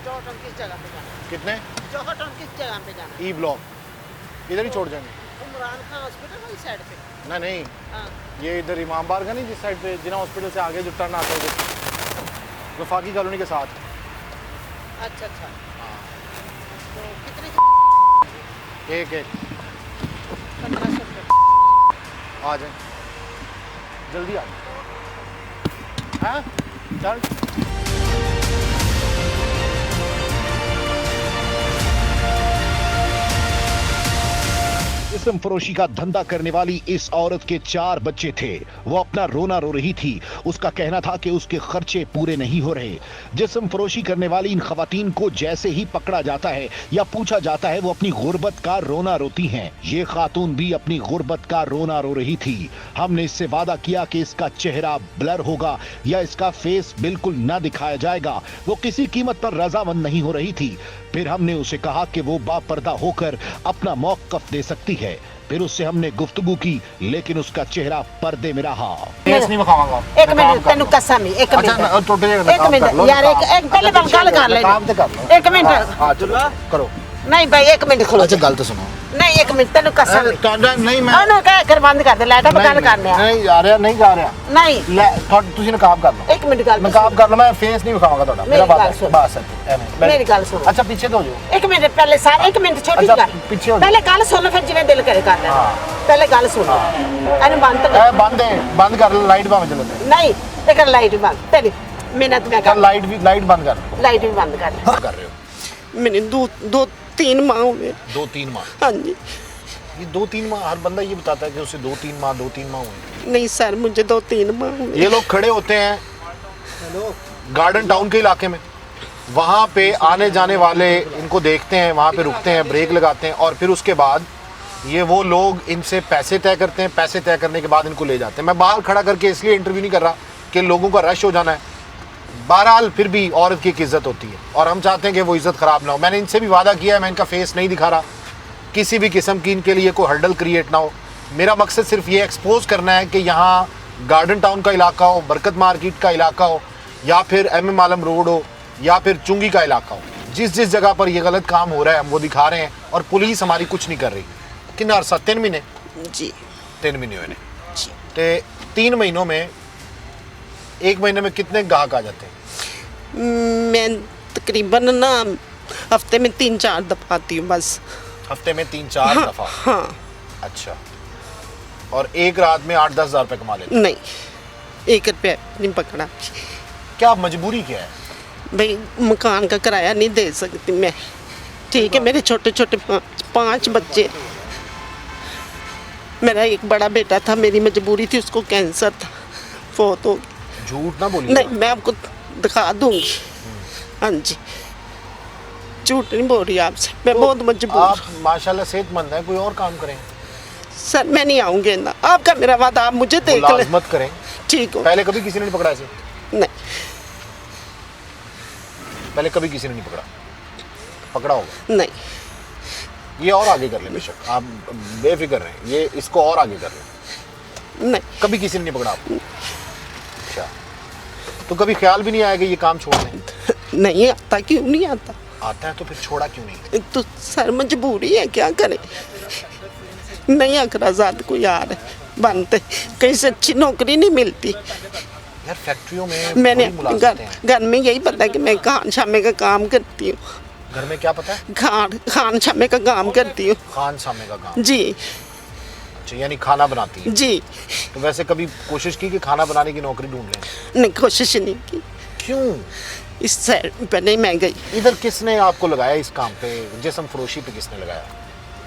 जौहर टाउन किस जगह पे जाना? कितने? जौहर टाउन किस जगह पे जाना? ई ब्लॉक इधर ही छोड़ जाएंगे। इमरान खान हॉस्पिटल वाली साइड पे? नहीं हाँ। ये इधर इमाम बार का नहीं, जिस साइड पे जिना हॉस्पिटल से आगे जो टर्न आता है वफाकी कॉलोनी के साथ। अच्छा अच्छा। तो कितने? एक 1500 रुपये। आ जाए, जल्दी आ जाए। हाँ चल। जिस्म फरोशी का धंधा करने वाली इस औरत के 4 बच्चे थे। वो अपना रोना रो रही थी। उसका कहना था कि उसके खर्चे पूरे नहीं हो रहे। जिस्म फरोशी करने वाली इन खवातीन को जैसे ही पकड़ा जाता है या पूछा जाता है वो अपनी गुर्बत का रोना रोती हैं। ये खातून भी अपनी गुर्बत का रोना रो रही थी। हमने इससे वादा किया कि इसका चेहरा ब्लर होगा या इसका फेस बिल्कुल न दिखाया जाएगा। वो किसी कीमत पर रजामंद नहीं हो रही थी। फिर हमने उसे कहा कि वो बापर्दा होकर अपना मौक़िफ़ दे सकती है। फिर उससे हमने गुफ्तगू की, लेकिन उसका चेहरा पर्दे में रहा। फेस नहीं दिखाऊंगा। एक मिनट तेन कसम, एक मिनट एक मिनट यार, एक पहले बार गल कर ले। एक मिनट करो। नहीं भाई एक मिनट खलो। अच्छा गल तो सुनो। नहीं एक मिनट तेन कसम नहीं मैं ਉਹਨੂੰ ਕਹਿ ਕਰ ਬੰਦ ਕਰ ਦੇ, ਲਾਈਟ ਆਪਾਂ ਗੱਲ ਕਰਨੇ ਆ। नहीं जा रहा, नहीं जा रहा। नहीं ਲੈ ਤੁਸੀਂ ਨਕਾਬ ਕਰ ਲਓ। ਇੱਕ ਮਿੰਟ ਗੱਲ ਨਕਾਬ ਕਰ ਲਓ, ਮੈਂ ਫੇਸ ਨਹੀਂ ਵਿਖਾਵਾਂਗਾ ਤੁਹਾਡਾ। ਮੇਰੀ ਗੱਲ ਸੁਣ। ਬਸ ਐਵੇਂ ਮੇਰੀ ਗੱਲ ਸੁਣ। ਅੱਛਾ ਪਿੱਛੇ ਤੋਂ ਹੋ ਜਾਓ। ਇੱਕ ਮਿੰਟ ਪਹਿਲੇ ਸਾਰੇ ਇੱਕ ਮਿੰਟ ਛੋਟੀ ਅੱਛਾ, ਗੱਲ ਪਿੱਛੇ ਹੋ ਜਾ। ਪਹਿਲੇ ਗੱਲ ਸੁਣ ਫਿਰ ਜਿਵੇਂ ਦਿਲ ਕਰੇ ਕਰ ਲੈ। ਪਹਿਲੇ ਗੱਲ ਸੁਣ ਇਹਨੂੰ ਬੰਦ ਕਰ। ਇਹ ਬੰਦ ਹੈ, ਬੰਦ ਕਰ ਲੈ, ਲਾਈਟ ਭਾਵੇਂ ਚਲੇ ਨਹੀਂ ਇਹ ਕਰ ਲਾਈਟ ਬੰਦ ਤੇਰੀ ਮਿਹਨਤ ਮੈਂ ਕਰ। ਲਾਈਟ ਬੰਦ ਕਰ ਲਾਈਟ ਵੀ ਬੰਦ ਕਰ ਲੈ। कर रहे हो। मैंने दो तीन माह हुए। 2-3 माह? हाँ जी। ये 2-3 माह हर बंदा ये बताता है कि उसे 2-3 माह हुए। नहीं सर मुझे 2-3 माह हुए। ये लोग खड़े होते हैं गार्डन टाउन के इलाके में, वहाँ पे आने जाने वाले इनको देखते हैं, वहाँ पे रुकते हैं, ब्रेक लगाते हैं और फिर उसके बाद ये वो लोग इनसे पैसे तय करते हैं। पैसे तय करने के बाद इनको ले जाते हैं। मैं बाहर खड़ा करके इसलिए इंटरव्यू नहीं कर रहा कि लोगों का रश हो जाना है। बहरहाल फिर भी औरत की एक इज़्ज़त होती है और हम चाहते हैं कि वो इज़्ज़त ख़राब ना हो। मैंने इनसे भी वादा किया है, मैं इनका फेस नहीं दिखा रहा, किसी भी किस्म की इनके लिए कोई हर्डल क्रिएट ना हो। मेरा मकसद सिर्फ ये एक्सपोज करना है कि यहाँ गार्डन टाउन का इलाका हो, बरकत मार्केट का इलाका हो या फिर MM आलम रोड हो या फिर चुंगी का इलाका हो, जिस जगह पर ये गलत काम हो रहा है हम वो दिखा रहे हैं और पुलिस हमारी कुछ नहीं कर रही। कितना अर्सा? 3 महीने जी 3 महीने हुए। तो 3 महीनों में, 1 महीने में कितने ग्राहक आ जाते हैं? मैं तकरीबन ना हफ्ते में 3-4 दफा आती हूँ बस। हफ्ते में 3-4 दफा? हाँ। अच्छा। और एक रात में 8-10 हज़ार रुपये कमा लेते? नहीं, 1 रुपया नहीं पकड़ा। क्या मजबूरी क्या है? भाई मकान का किराया नहीं दे सकती मैं, ठीक है। मेरे छोटे छोटे 5 बच्चे, मेरा एक बड़ा बेटा था, मेरी मजबूरी थी, उसको कैंसर था, फोत हो गया। झूठ ना बोलिए। नहीं, मैं आपको दिखा दूंगी। हाँ जी, झूठ नहीं बोल रही आपसे, मैं बहुत मजबूर। आप माशाल्लाह सेहतमंद हैं, कोई और काम करें। सर मैं नहीं आऊँगी ना, आपका मेरा वादा, आप मुझे देख ले। मुलाजमत करें। ठीक हो। पहले कभी किसी ने नहीं पकड़ा ऐसे? नहीं, पहले कभी किसी ने नहीं पकड़ा? पकड़ा होगा? नहीं। ये और आगे कर ले बेशक, आप बेफिक्र रहें, ये इसको और आगे कर लें। नहीं, कभी किसी ने नहीं पकड़ा आपको? अच्छा, तो कभी ख्याल भी नहीं आया कि ये काम छोड़ दें? नहीं आता। क्यों नहीं आता? आता है तो फिर छोड़ा क्यों नहीं? तो सर मजबूरी है, क्या करें। नहीं अखराजात को यार बनते, कहीं से अच्छी नौकरी नहीं मिलती। यार फैक्ट्रियों में मैंने बड़ी मुलाजिमतें हैं। घर में यही पता है कि मैं खान शामे का काम करती हूँ। घर में क्या पता है? खान शामे का काम करती हूँ। खान सामे का काम? जी अच्छा, यानी खाना बनाती है? जी। तो वैसे कभी कोशिश की कि खाना बनाने की नौकरी ढूंढ लें? नहीं, कोशिश नहीं की। क्यों? इस साइड पे नहीं मैं गई। इधर किसने आपको लगाया इस काम पे, जिस्म फरोशी पे किसने लगाया?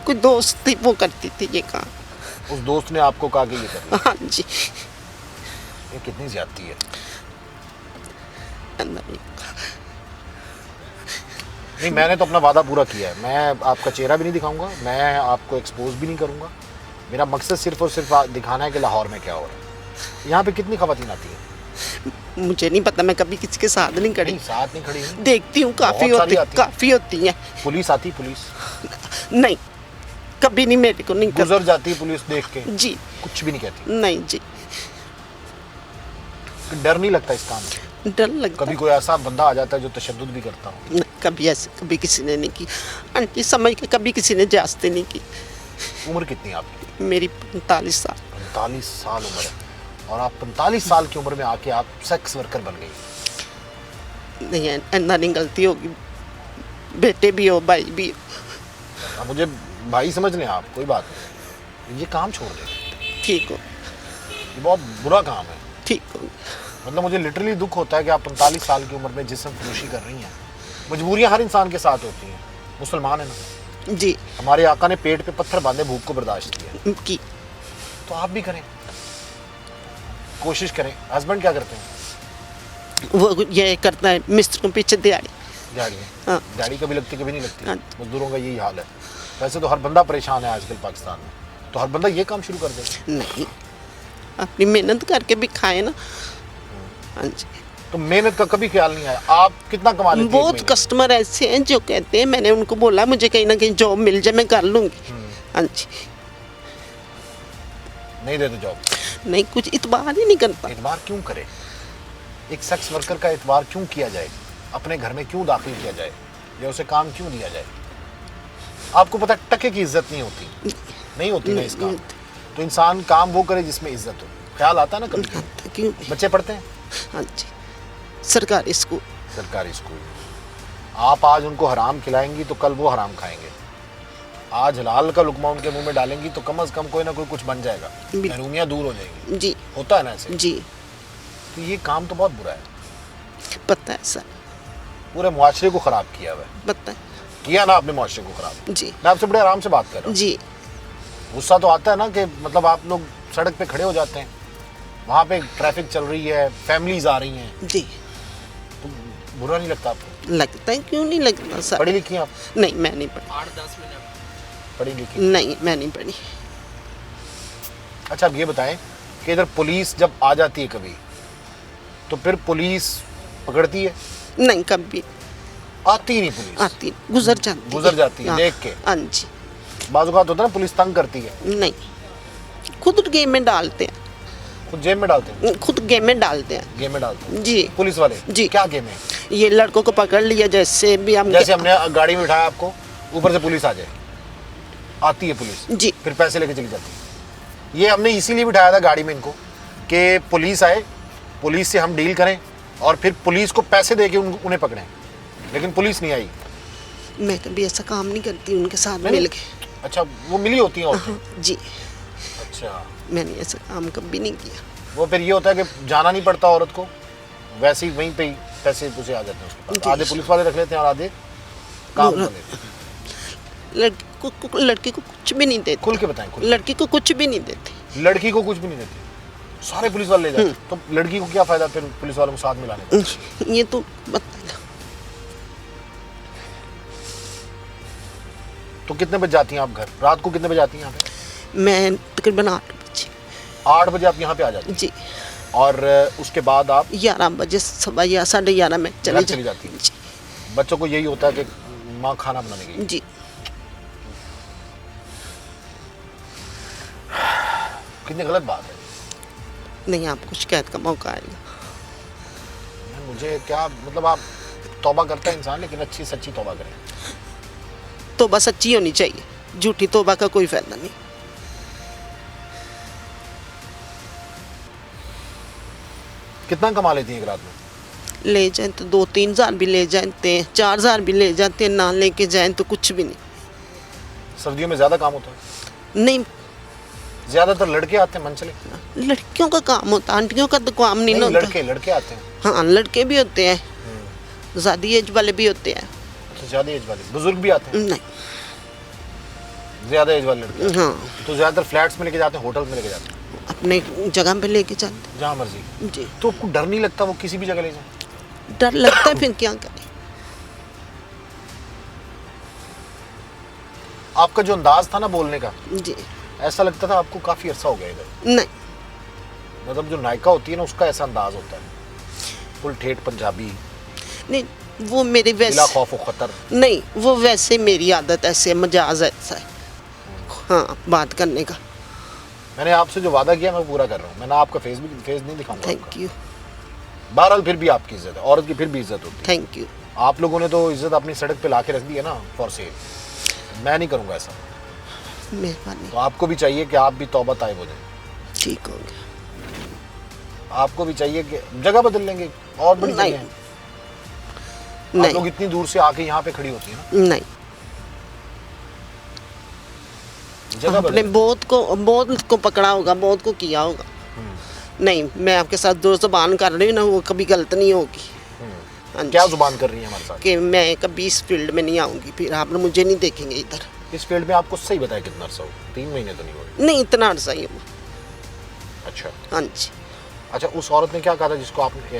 कोई दोस्त थी, वो करती थी ये काम। उस दोस्त ने आपको कहा कि ये कर? हाँ जी। ये कितनी ज्यादती है। नहीं, मैंने तो अपना वादा पूरा किया है, मैं आपका चेहरा भी नहीं दिखाऊंगा, मैं आपको एक्सपोज भी नहीं करूंगा। मेरा मकसद सिर्फ और सिर्फ दिखाना है कि लाहौर में क्या हो रहा है। यहाँ पे कितनी खवातीन आती हैं? मुझे नहीं पता, मैं कभी किसी के साथ नहीं खड़ी। नहीं, साथ नहीं खड़ी हुई। देखती हूँ, काफी बहुत सारी होती, आती हैं। काफी होती हैं। पुलिस आती? पुलिस नहीं, कभी नहीं, मेरे को नहीं गुजर जाती है पुलिस देख के? जी। कुछ भी नहीं कहती? नहीं जी। डर नहीं लगता इस काम से? डर लगता कभी कोई ऐसा बंदा आ जाता है जो तशद्दुद भी करता हो? नहीं, कभी ऐसे कभी किसी ने नहीं की। आंटी समझ के कभी किसी ने जास्ती नहीं की। उम्र कितनी है आपकी? मेरी 45 साल। 45 साल उम्र है, और आप 45 साल की उम्र में आके आप सेक्स वर्कर बन गई। नहीं, ऐसा नहीं, गलती होगी। बेटे भी हो, भाई भी हो। अब मुझे भाई समझ लें आप, कोई बात नहीं, ये काम छोड़ दें। ठीक हो। ये बहुत बुरा काम है। ठीक हो। मतलब मुझे लिटरली दुख होता है कि आप 45 साल की उम्र में जिस्म फरोशी कर रही हैं। मजबूरियां हर इंसान के साथ होती हैं, मुसलमान है ना जी। हमारे आका ने पेट पे पत्थर बांधे भूख को बर्दाश्त किया, की तो आप भी करें, कोशिश करें। हस्बैंड क्या करते हैं? वो ये करता है, मिस्त्र को पीछे दिहाड़ी। दिहाड़ी? हाँ। दिहाड़ी कभी लगती कभी नहीं लगती। हाँ। मजदूरों का यही हाल है। वैसे तो हर बंदा परेशान है आजकल पाकिस्तान में, तो हर बंदा ये काम शुरू कर दे। नहीं, अपनी मेहनत करके भी खाए ना। हाँ जी। तो मेहनत का कभी ख्याल नहीं आया? आप कितना कमा लेती हैं एक बहुत महीने? कस्टमर ऐसे हैं जो कहते हैं, मैंने उनको बोला मुझे कहीं ना कहीं जॉब मिल जाए, मैं कर लूँगी। हाँ जी। नहीं देते जॉब? नहीं, कुछ इतबार ही नहीं करता। इतबार क्यों करे? एक सेक्स वर्कर का इतबार क्यों किया जाए? अपने घर में क्यों दाखिल किया जाए, या उसे काम क्यों दिया जाए? आपको पता है टके की इज्जत नहीं होती, नहीं होती ना इस काम। तो इंसान काम वो करे जिसमें इज्जत हो। ख्याल आता है ना कभी? क्यों? बच्चे पढ़ते हैं? हाँ जी, सरकारी स्कूल। सरकारी स्कूल। आप आज उनको हराम खिलाएंगी तो कल वो हराम खाएंगे। आज हलाल का लुकमा उनके मुंह में डालेंगी तो कम से कम कोई ना कोई कुछ बन जाएगा, महरूमियाँ दूर हो जाएंगी। जी। होता है ना ऐसे? जी। तो ये काम तो बहुत बुरा है। पता है सर। पूरे मुआशरे को ख़राब किया हुआ है। पता है। किया ना आपने मुआशरे को ख़राब। जी। मैं आपसे बड़े आराम से बात कर रहा हूँ। जी। गुस्सा तो आता है ना कि मतलब आप लोग सड़क पे खड़े हो जाते हैं, वहाँ पे ट्रैफिक चल रही है, फैमिलीज आ रही हैं, जी। तो बुरा नहीं लगता आपको? लगता है, क्यों नहीं लगता सर। पढ़ी लिखी हैं आप? नहीं, मैं नहीं पढ़ी। 8-10 मिनट पढ़ी लिखी? नहीं, मैं नहीं पढ़ी। अच्छा, अब ये बताएं कि इधर पुलिस जब आ जाती है कभी, तो फिर पुलिस पकड़ती है? नहीं, कभी आती नहीं पुलिस? आती, गुजर जाती है। हाँ, देख के? हाँ जी। बाज़ औक़ात होता है ना पुलिस तंग करती है। नहीं, खुद गेम में डालते हैं। खुद जेब में डालते हैं? खुद गेम में डालते हैं। गेम में डालते हैं जी। पुलिस वाले? जी। क्या गेम है? ये लड़कों को पकड़ लिया, जैसे भी हम जैसे हमने गाड़ी में उठाया आपको, ऊपर से पुलिस आ जाए, आती है पुलिस, जी। फिर पैसे लेके चली जाती है। ये हमने इसीलिए बिठाया था गाड़ी में इनको कि पुलिस आए, पुलिस से हम डील करें और फिर पुलिस को पैसे दे के उन्हें पकड़ें, लेकिन पुलिस नहीं आई। मैं कभी ऐसा काम नहीं करती उनके साथ नहीं? मिल के। अच्छा, वो मिली होती हैं औरतें? हाँ, जी, अच्छा, मैंने ऐसा काम कभी नहीं किया। वो फिर ये होता है कि जाना नहीं पड़ता औरत को, वैसे ही वहीं पे ही पैसे पूसे आ जाते हैं उसके पास। जी। आधे पुलिस वाले रख लेते हैं और आधे काम कर लेते हैं। लड़की को कुछ भी नहीं देते। खुल के बताएं, खुल लड़की को कुछ भी नहीं देते। के। लड़की को कुछ भी नहीं देते, सारे पुलिस वाले ले जाते हैं। तो लड़की को क्या फायदा फिर पुलिस वालों को साथ मिलाने का? ये तो बता। तो कितने बजे जाती हैं आप घर? रात को कितने बजे आती हैं यहाँ पे? मैं तकरीबन 8 बजे। 8 बजे आप यहाँ पे आ जाती हैं जी, और उसके बाद आप 11 बजे, 11:15, 11:30 में घर चली जाती हैं। जी, बच्चों को यही होता है कि माँ खाना बनाने गई। जी। कितनी गलत बात है। नहीं, आपको शिकायत का मौका आएगा। मुझे क्या मतलब, आप तौबा करता है इंसान, लेकिन अच्छी सच्ची तौबा करें। तौबा सच्ची होनी चाहिए, झूठी तौबा का कोई फायदा नहीं। कितना कमा लेती हैं एक रात में? ले जाएं तो 2-3 हज़ार भी ले जाते हैं, 4 हज़ार भी ले जाते हैं, ना लेके जाएं तो कुछ भी नहीं। सर्दियों में ज़्यादा काम होता है? नहीं, ज़्यादातर लड़के आते हैं, मन चले। लड़कियों का काम होता है, आंटियों का तो काम नहीं ना होता। लड़के आते हैं। हाँ, लड़के भी होते हैं, ज़्यादा एज वाले भी होते हैं। तो ज़्यादा एज वाले बुजुर्ग भी आते हैं? नहीं, ज़्यादा एज वाले लड़के। हाँ, तो ज़्यादातर फ्लैट्स में लेके जाते हैं, होटल में लेके जाते हैं, अपने जगह पे लेके जाते हैं। जहाँ मर्जी। जी, तो आपको डर नहीं लगता वो किसी भी जगह ले जाए? डर लगता है, फिर क्या करें। आपका जो अंदाज था ना बोलने का, जी, ऐसा लगता था आपको काफ़ी अरसा हो गया इधर। नहीं, मतलब जो नायका होती है ना, उसका ऐसा अंदाज होता है, फुल ठेठ पंजाबी, नहीं, वो मेरे बिला वैसे खौफ व खतर। नहीं, वो वैसे मेरी आदत ऐसे मजाज ऐसा है, हाँ, बात करने का। मैंने आपसे जो वादा किया मैं पूरा कर रहा हूँ। मैंने आपका फेस नहीं दिखाऊंगा। थैंक यू, बहरहाल फिर भी आपकी इज्जत है, औरत की फिर भी इज्जत होती है। Thank you. आप लोगों ने तो इज्जत अपनी सड़क पे लाके रख दी है ना, फॉर सेल। मैं नहीं करूँगा ऐसा। मेहरबानी, तो आपको भी चाहिए कि आप भी तौबा ताइब हो जाए। ठीक हो गया। आपको भी चाहिए कि जगह बदल लेंगे और बड़ी नहीं, जगह है। आप लोग इतनी दूर से आके यहाँ पे खड़ी होती है ना, नहीं, जगह आपने बदल। बहुत को पकड़ा होगा, बहुत को किया होगा। नहीं, मैं आपके साथ जो ज़ुबान कर रही हूँ ना, वो कभी गलत नहीं होगी। हाँ जी। क्या जुबान कर रही है हमारे साथ? कि मैं कभी इस फील्ड में नहीं आऊँगी, फिर आप मुझे नहीं देखेंगे इधर। इस फील्ड में आपको सही बताया कितना अर्सा हो? 3 महीने तो नहीं हो रहे? नहीं, इतना अर्सा ही हो। अच्छा हाँ जी, अच्छा। उस औरत ने क्या कहा था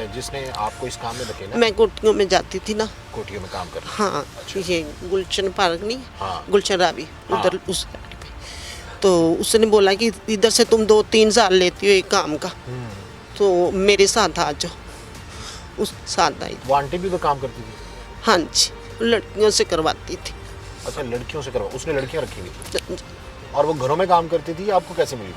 जिसने आपको इस काम में धकेला? मैं कोटियों में जाती थी ना। कोठियों में काम कर रही? हाँ, ये गुलशन पार्क नहीं, हाँ। गुलशन रावी, हाँ। उधर उस साइड पे। तो उसने बोला कि इधर से तुम 2-3 हज़ार लेती हो एक काम का, तो मेरे साथ आ जाओ। उस साथ आई। वो आंटी भी तो काम करती थी? हाँ जी, लड़कियों से करवाती थी। अच्छा, लड़कियों से करवा, उसने लड़कियां रखी हुई थी और वो घरों में काम करती थी। आपको कैसे मिली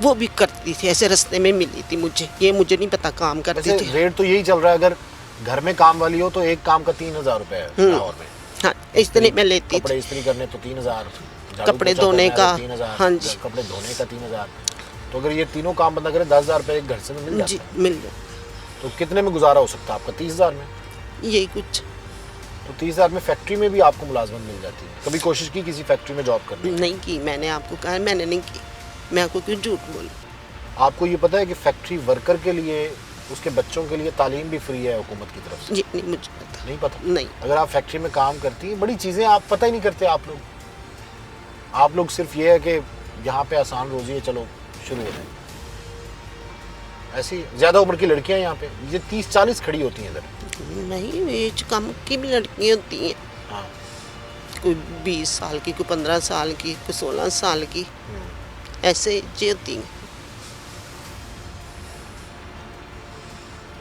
वो भी करती थी, ऐसे रास्ते में मिली थी मुझे, ये मुझे नहीं पता, काम करती वैसे थी। रेट तो यही चल रहा है, अगर घर में काम वाली हो तो एक काम का 3,000 रुपए है लाहौर में। हाँ, इतनी मैं लेती कपड़े थी। इस्त्री करने तो 3,000, झाड़ू कपड़े पोछा धोने करना का, है तो 3,000, हाँ जी। कपड़े धोने का 3,000। तो अगर ये तीनों काम बंदा करे 10,000 रुपए एक घर से तो मिल जी, जाता है। मिल जाए, तो कितने में गुजारा हो सकता है आपका? 30,000 में? यही कुछ। तो 30,000 में फैक्ट्री में भी आपको मुलाजमत मिल जाती है। कभी कोशिश की किसी फैक्ट्री में जॉब करने की? नहीं की, मैंने आपको कहा है, मैंने नहीं की। मैं आपको क्यों झूठ बोलूं? आपको ये पता है कि फैक्ट्री वर्कर के लिए, उसके बच्चों के लिए तालीम भी फ्री है हुकूमत की तरफ से? ये नहीं मुझे पता। नहीं पता? नहीं, अगर आप फैक्ट्री में काम करती हैं, बड़ी चीज़ें आप पता ही नहीं करते। आप लोग सिर्फ ये है कि यहाँ पे आसान रोजी है, चलो शुरू हो जाए। ऐसी ज़्यादा उम्र की लड़कियाँ यहाँ पे ये 30-40 खड़ी होती हैं इधर। नहीं, एज कम की भी लड़कियाँ होती हैं, हाँ। कोई 20 साल की, कोई 15 साल की, कोई 16 साल की, ऐसे जी होती हैं।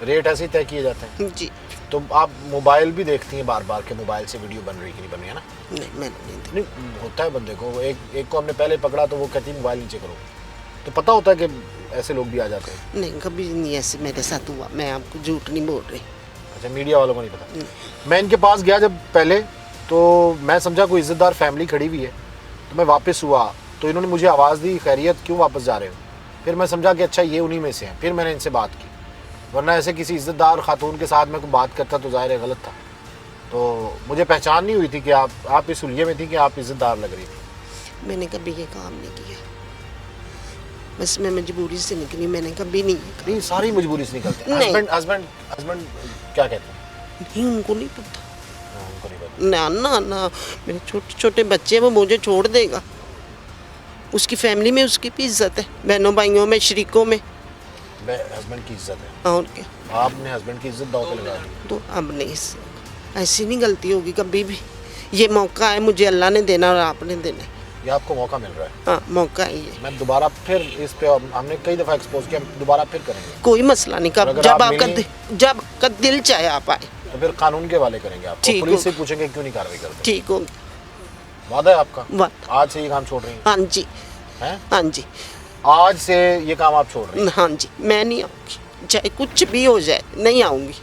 रेट ऐसे ही तय किए जाते हैं? जी, तो आप मोबाइल भी देखती हैं बार बार के मोबाइल से वीडियो बन रही कि नहीं बन रही है ना? नहीं, मैंने नहीं देखा। नहीं, होता है बंदे को। एक को हमने पहले पकड़ा तो वो कहती मोबाइल नीचे करो, तो पता होता है कि ऐसे लोग भी आ जाते हैं। नहीं, कभी नहीं ऐसे मेरे साथ हुआ, मैं आपको झूठ नहीं बोल रही। अच्छा, मीडिया वालों को नहीं पता? मैं इनके पास गया जब पहले, तो मैं समझा कोई इज्जतदार फैमिली खड़ी हुई है, तो मैं वापस हुआ तो इन्होंने मुझे आवाज़ दी, खैरियत क्यों वापस जा रहे हो? फिर मैं समझा कि अच्छा ये उन्हीं में से हैं। फिर मैंने इनसे बात की, वरना ऐसे किसी इज़्ज़तदार खातून के साथ मैं कोई बात करता तो ज़ाहिर है गलत था। तो मुझे पहचान नहीं हुई थी कि आप इस हुलिये में थी कि आप इज़्ज़तदार लग रही थी। मैंने कभी ये काम नहीं किया, बस मैं मजबूरी से निकली, मैंने कभी नहीं ये नहीं, सारी मजबूरी से निकलते हैं। नहीं। हस्बैंड क्या कहते हैं? नहीं, उनको नहीं पता। उनको नहीं पता। ना ना ना, मेरे छोटे छोटे बच्चे हैं, वो मुझे छोड़ देगा। उसकी फैमिली में उसकी भी इज्जत है, बहनों भाइयों में, शरीकों में। हस्बैंड की इज्जत है और क्या, आपने हस्बैंड की इज्जत दांव पे लगा दी। तो अब नहीं, ऐसी नहीं गलती होगी कभी भी। ये मौका है मुझे, अल्लाह ने देना और आपने देना है। ये आपको मौका मिल रहा है। हाँ, मौका है ये। मैं दोबारा फिर इस पे, हमने कई दफ़ा एक्सपोज किया, दोबारा फिर करेंगे। कोई मसला नहीं, और कब अगर जब आप आपका मिली- जब का दिल चाहे आप आए। तो फिर कानून के हवाले करेंगे आपको, ठीक पुलिस से हो। पूछेंगे क्यों नहीं कार्रवाई करते। ठीक हो, वादा है आपका? बात। आज से ये काम छोड़ रही हैं? हाँ जी, हैं? हाँ जी, आज से ये काम आप छोड़ रही हैं? हाँ जी, मैं नहीं आऊँगी, चाहे कुछ भी हो जाए, नहीं आऊँगी।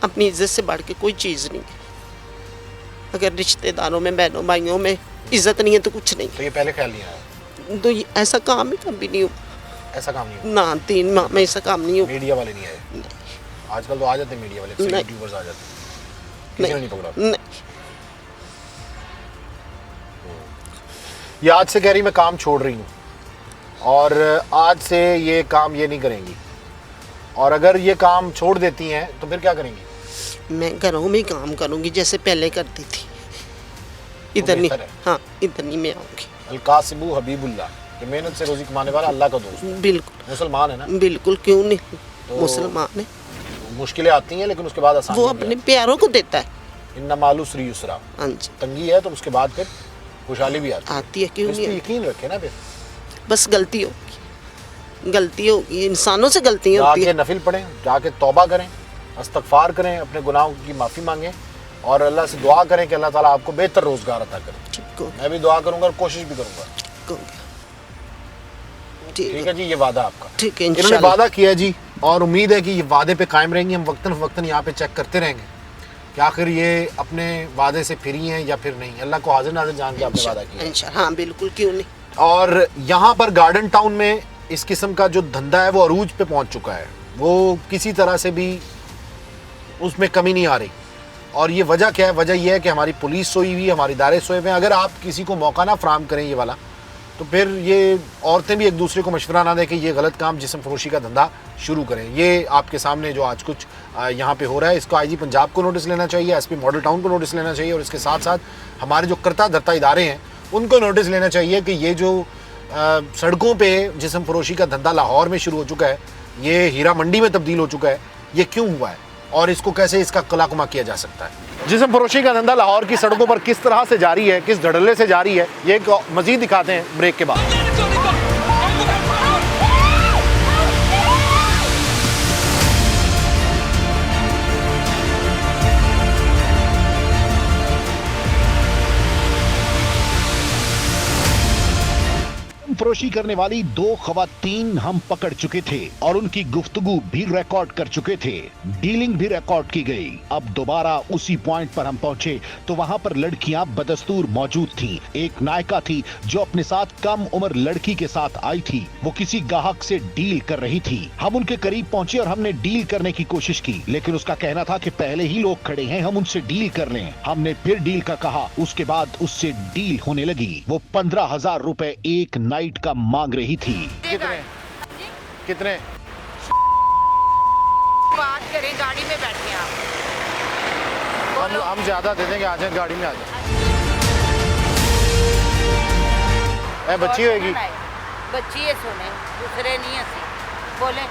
अपनी इज्जत से बढ़ के कोई चीज़ नहीं है। अगर रिश्तेदारों में, बहनों भाइयों में इज्जत नहीं है तो कुछ नहीं तो ये पहले ख्याल नहीं आया? तो ऐसा काम ही कभी नहीं हुआ ऐसा काम नहीं ना, 3 माह में ऐसा काम नहीं हुआ? हुआ। मीडिया वाले नहीं आए? आजकल तो आ जाते हैं मीडिया वाले, नहीं। यूट्यूबर्स आ जाते हैं। किसी ने नहीं पकड़ा? नहीं, ये आज से कह रही मैं काम छोड़ रही हूँ, और आज से ये काम ये नहीं करेंगी, और अगर ये काम छोड़ देती हैं तो फिर क्या करेंगी? मैं घरों में ही काम करूँगी जैसे पहले करती थी। इधर नहीं, बेहतर है। हाँ, इधर नहीं मैं आऊँगी। अलकासिबू हबीबुल्लाह, कि मेहनत से रोजी कमाने वाला अल्लाह का दोस्त, बिल्कुल मुसलमान है ना। बिल्कुल, क्यों नहीं, मुसलमान है। मुश्किलें आती हैं लेकिन उसके बाद आसानी वो अपने प्यारों को देता है। इन्ना मालू श्री युसरा, हाँ जी, तंगी है तो उसके बाद फिर खुशहाली भी आती है। आती है, क्यों इस पे नहीं। यकीन रखे ना, फिर बस गलती होगी, गलती होगी, इंसानों से गलतियाँ होती जाके है। नफिल पढ़ें, जाके तौबा करें, इस्तगफार करें, अपने गुनाहों की माफ़ी मांगें, और अल्लाह से दुआ करें कि अल्लाह ताला आपको बेहतर रोज़गार अता करे। ठीक हो, मैं भी दुआ करूंगा और कोशिश भी करूंगा। ठीक हो गया। ठीक ठीक है, है जी, ये वादा आपका। ठीक है, इन्होंने इंशाल्लाह। वादा किया जी, और उम्मीद है कि ये वादे पे कायम रहेंगी। हम वक्तन फ़वक्तन यहाँ पे चेक करते रहेंगे कि आखिर ये अपने वादे से फिरी हैं या फिर नहीं। अल्लाह को हाजिर नाज़िर जान के आपने वादा किया है। इंशाल्लाह, हाँ बिल्कुल, क्यों नहीं। और यहाँ पर गार्डन टाउन में इस किस्म का जो धंधा है वो अरूज पे पहुँच चुका है, वो किसी तरह से भी उसमें कमी नहीं आ रही। और ये वजह क्या है? वजह यह है कि हमारी पुलिस सोई हुई है, हमारे इदारे सोए हुए हैं। अगर आप किसी को मौका ना फराम करें ये वाला, तो फिर ये औरतें भी एक दूसरे को मशवरा ना दें कि ये गलत काम जिस्म फरोशी का धंधा शुरू करें। ये आपके सामने जो आज कुछ यहाँ पे हो रहा है, इसको आईजी पंजाब को नोटिस लेना चाहिए, एसपी मॉडल टाउन को नोटिस लेना चाहिए, और इसके साथ साथ हमारे जो करता धरता इदारे हैं उनको नोटिस लेना चाहिए कि ये जो सड़कों पे जिस्म फरोशी का धंधा लाहौर में शुरू हो चुका है, ये हीरा मंडी में तब्दील हो चुका है, ये क्यों हुआ है और इसको कैसे इसका कलाकुमा किया जा सकता है। जिस्म फरोशी का धंधा लाहौर की सड़कों पर किस तरह से जारी है, किस धड़ल्ले से जारी है, ये एक मजीद दिखाते हैं ब्रेक के बाद। फरोशी करने वाली 2 खवातीन हम पकड़ चुके थे और उनकी गुफ्तगू भी रिकॉर्ड कर चुके थे, डीलिंग भी रिकॉर्ड की गई। अब दोबारा उसी पॉइंट पर हम पहुंचे तो वहां पर लड़कियां बदस्तूर मौजूद थीं। एक नायिका थी जो अपने साथ कम उम्र लड़की के साथ आई थी। वो किसी ग्राहक से डील कर रही थी। हम उनके करीब पहुंचे और हमने डील करने की कोशिश की, लेकिन उसका कहना था कि पहले ही लोग खड़े हैं, हम उनसे डील कर लें। हमने फिर डील का कहा, उसके बाद उससे डील होने लगी। वो 15,000 रुपए एक नाइट का मांग रही थी। कितने कितने? बात करें, गाड़ी में बैठे आप। हम ज्यादा दे देंगे, आ जाए गाड़ी में आ जाए। बच्ची होगी, बच्ची है, सोने खुसरे नहीं हसी बोले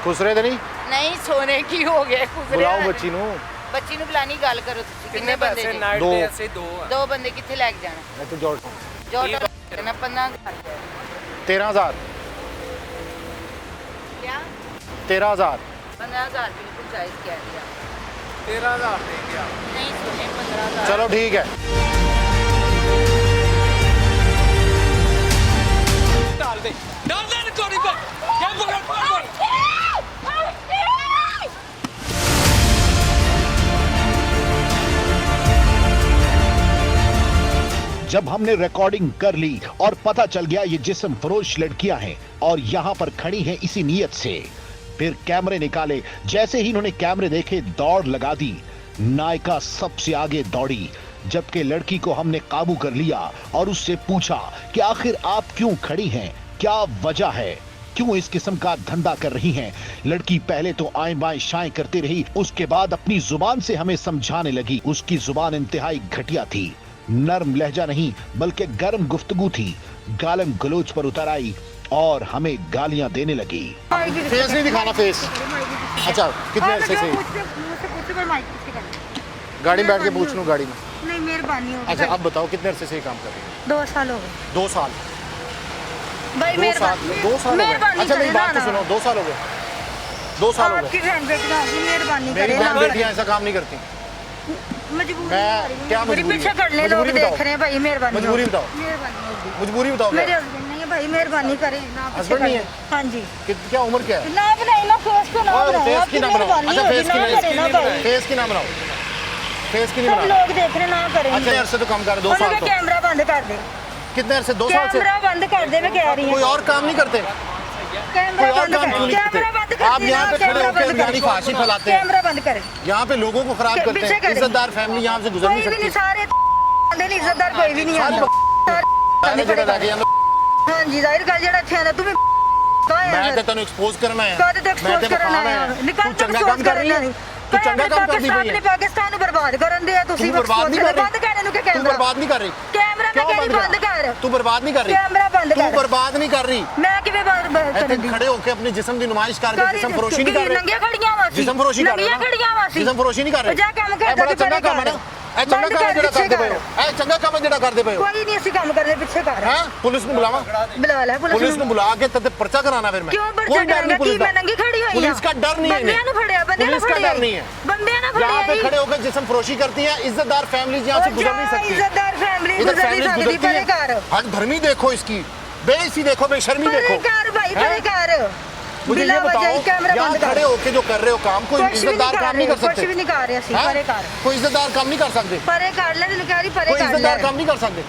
खुसरे तो नहीं? नहीं, सोने की हो गए खुसरे। बुलाओ बच्ची नू। बच्ची ਨੂੰ ਬੁਲਾਣੀ ਗੱਲ ਕਰੋ ਤੁਸੀਂ। कितने ਬੰਦੇ पैसे ਜੀ? नाइट दो। दे ਅਸੀਂ 2 ਆ। 2 ਬੰਦੇ ਕਿੱਥੇ ਲੈ ਕੇ ਜਾਣਾ? मैं तो जोड़ ਜੋ ਨਾ 15,000 13,000 क्या 13,000 15,000 बिल्कुल जायज कह दिया। 13,000 दे गया। नहीं सोने 15,000। चलो ठीक है। डाल दे रिकॉर्डिंग पर। क्या पकड़ पकड़। जब हमने रिकॉर्डिंग कर ली और पता चल गया ये जिस्म फरोश लड़कियां हैं और यहाँ पर खड़ी हैं इसी नीयत से, फिर कैमरे निकाले। जैसे ही इन्होंने कैमरे देखे दौड़ लगा दी। नायिका सबसे आगे दौड़ी, जबकि लड़की को हमने काबू कर लिया और उससे पूछा कि आखिर आप क्यों खड़ी हैं, क्या वजह है, क्यों इस किस्म का धंधा कर रही हैं। लड़की पहले तो आएं बाएं शाएं करती रही, उसके बाद अपनी जुबान से हमें समझाने लगी। उसकी जुबान इंतहाई घटिया थी, नरम लहजा नहीं बल्कि गर्म गुफ्तगू थी। गालम गलोच पर उतर आई और हमें गालियां देने लगी। फेस नहीं दिखाना, फेस। अच्छा, कितने अरसे से? गाड़ी में बैठ के पूछ लूं, गाड़ी में? नहीं, मेहरबानी होगी। अच्छा, अब बताओ कितने अरसे से ये काम कर रही है? 2 साल हो गए 2 साल? भाई। 2 साल हो गए? अच्छा मेरी बात तो सुनो, 2 साल हो गए? 2 साल हो आपकी गए? बहन बेटियां मेहरबानी मेरी करें बहन बेटियां ऐसा काम नहीं करती। मजबूरी मैं क्या मेरी मजबूरी पीछे है? कर ले, लोग मजबूरी देख बताओ। रहे हैं भाई। मेहरबानी मजबूरी होगी। बताओ। मेहरबानी होगी। मजबूरी बताओ क्या? मेरे हस्बैंड नहीं है भाई, मेहरबानी करें ना। पीछे हस्बैंड कर नहीं ले। है? हाँ जी। क्या उम्र क्या है? ना बनाए ना, फेस को ना और बनाए। फेस आपकी की ना बनाओ। मेहरबानी अच्छा, होगी, फेस की ना नहीं, करें ना भाई। फेस की ना बनाओ, फेस की नहीं सब बनाओ। लोग देख रहे, ना करें। अच्छा अरसे तो कम कर, 2 साल तो। कैमरा बंद कर दे। कितने अरसे? 2 साल से? कैमरा बंद कर दे, मैं कह रही हूँ। कोई और काम नहीं करते? कैमरा कोई और बंद काम कर। क्यों नहीं कैमरा बंद करते? कर। आप यहाँ पे खड़े होकर यानी फांसी फैलाते हैं। कैमरा बंद कर। यहाँ पे लोगों को खराब करते पीछे हैं। कर। इज्जतदार फैमिली यहाँ से गुजर कोई नहीं भी नहीं, सकती। सारे आंदे नहीं, इज्जतदार कोई भी नहीं सारे आता। मैंने जगह लाके यहाँ हाँ जी, जाहिर कर जेड़ा थे ना तुम्हें मैं तो तेन एक्सपोज करना है। कादे तक मैं एक्सपोज तेन करना दिखाना है। है। निकाल तू चंगा काम कर रही है। तू चंगा काम करती पई है। पाकिस्तान ਨੂੰ ਬਰਬਾਦ ਕਰਨ ਦੇ ਆ ਤੁਸੀਂ। तू बर्बाद नहीं कर रही। ਬੰਦ ਕਰ ਇਹਨੂੰ ਕਿ तू ਕੈਮਰਾ बर्बाद नहीं कर रही। कैमरा मैं क्यों कह रही बंद कर। तू बर्बाद नहीं कर रही। कैमरा बंद तू कर। बर्बाद नहीं कर रही। मैं ਕਿਵੇਂ ਬਰਬਾਦ ऐसे ਕਰਨ ਦੀ? खड़े होके अपने जिस्म की नुमाइश करके जिस्म फरोशी नहीं कर रहे। ਨੰਗੀਆਂ ਖੜੀਆਂ ਵਾ ਸੀ। जिस्म फरोशी कर रहे ਨੰਗੀਆਂ ਖੜੀਆਂ ਵਾ ਸੀ। जिस्म फरोशी नहीं कर रहे। ਜਾ ਕੰਮ ਕਰ। ਇਹ ਬੜਾ ਚੰਗਾ ਕੰਮ ਹੈ ਨਾ। ਇਹ ਚੰਗਾ ਕੰਮ ਜਿਹੜਾ ਕਰਦੇ ਪਏ ਹੋ। ਇਹ ਚੰਗਾ ਕੰਮ ਜਿਹੜਾ ਕਰਦੇ ਪਏ ਹੋ। ਕੋਈ ਨਹੀਂ ਅਸੀਂ ਕੰਮ ਕਰਦੇ, ਪਿੱਛੇ ਕਰ। हैं पुलिस ਨੂੰ बुलावा। ਬੁਲਾ ਲੈ पुलिस ਨੂੰ बुला के तब पर्चा कराना फिर मैं। क्यों पर्चा कोई डर कराएगा? नहीं पुलिस मैं नंगी खड़ी हुई पुलिस का डर नहीं है बंदियां इन्हें। ने फड़िया, बंदियां ने पुलिस का फड़िया। डर नहीं है। बंदियां ने यहाँ पे फड़िया। खड़े होकर जिस्म फरोशी करती हैं इज्जतदार फैमिलीज यहाँ से गुजर नहीं सकती। इज्जतदार फैमिली इधर गुजर नहीं फैमिलीज सकती। गुजरती परे हैं। कर। हद भरमी देखो इसकी, बेइज्जती देखो, बेशर्मी परे देखो। कर भाई, हैं? परे कर। मुझे ये बिला बताओ, वजह कैमरा यहाँ बंद कर। खड़े होके जो कर रहे हो काम, कोई कुछ भी इज्जतदार नहीं काम नहीं कर कुछ सकते? भी नहीं कर रहे ਅਸੀਂ। हैं? परे कर। कोई इज्जतदार काम नहीं कर सकते? परे कर ले, तैਨੂੰ कह रही परे कोई कर इज्जतदार ले। काम नहीं कर सकते?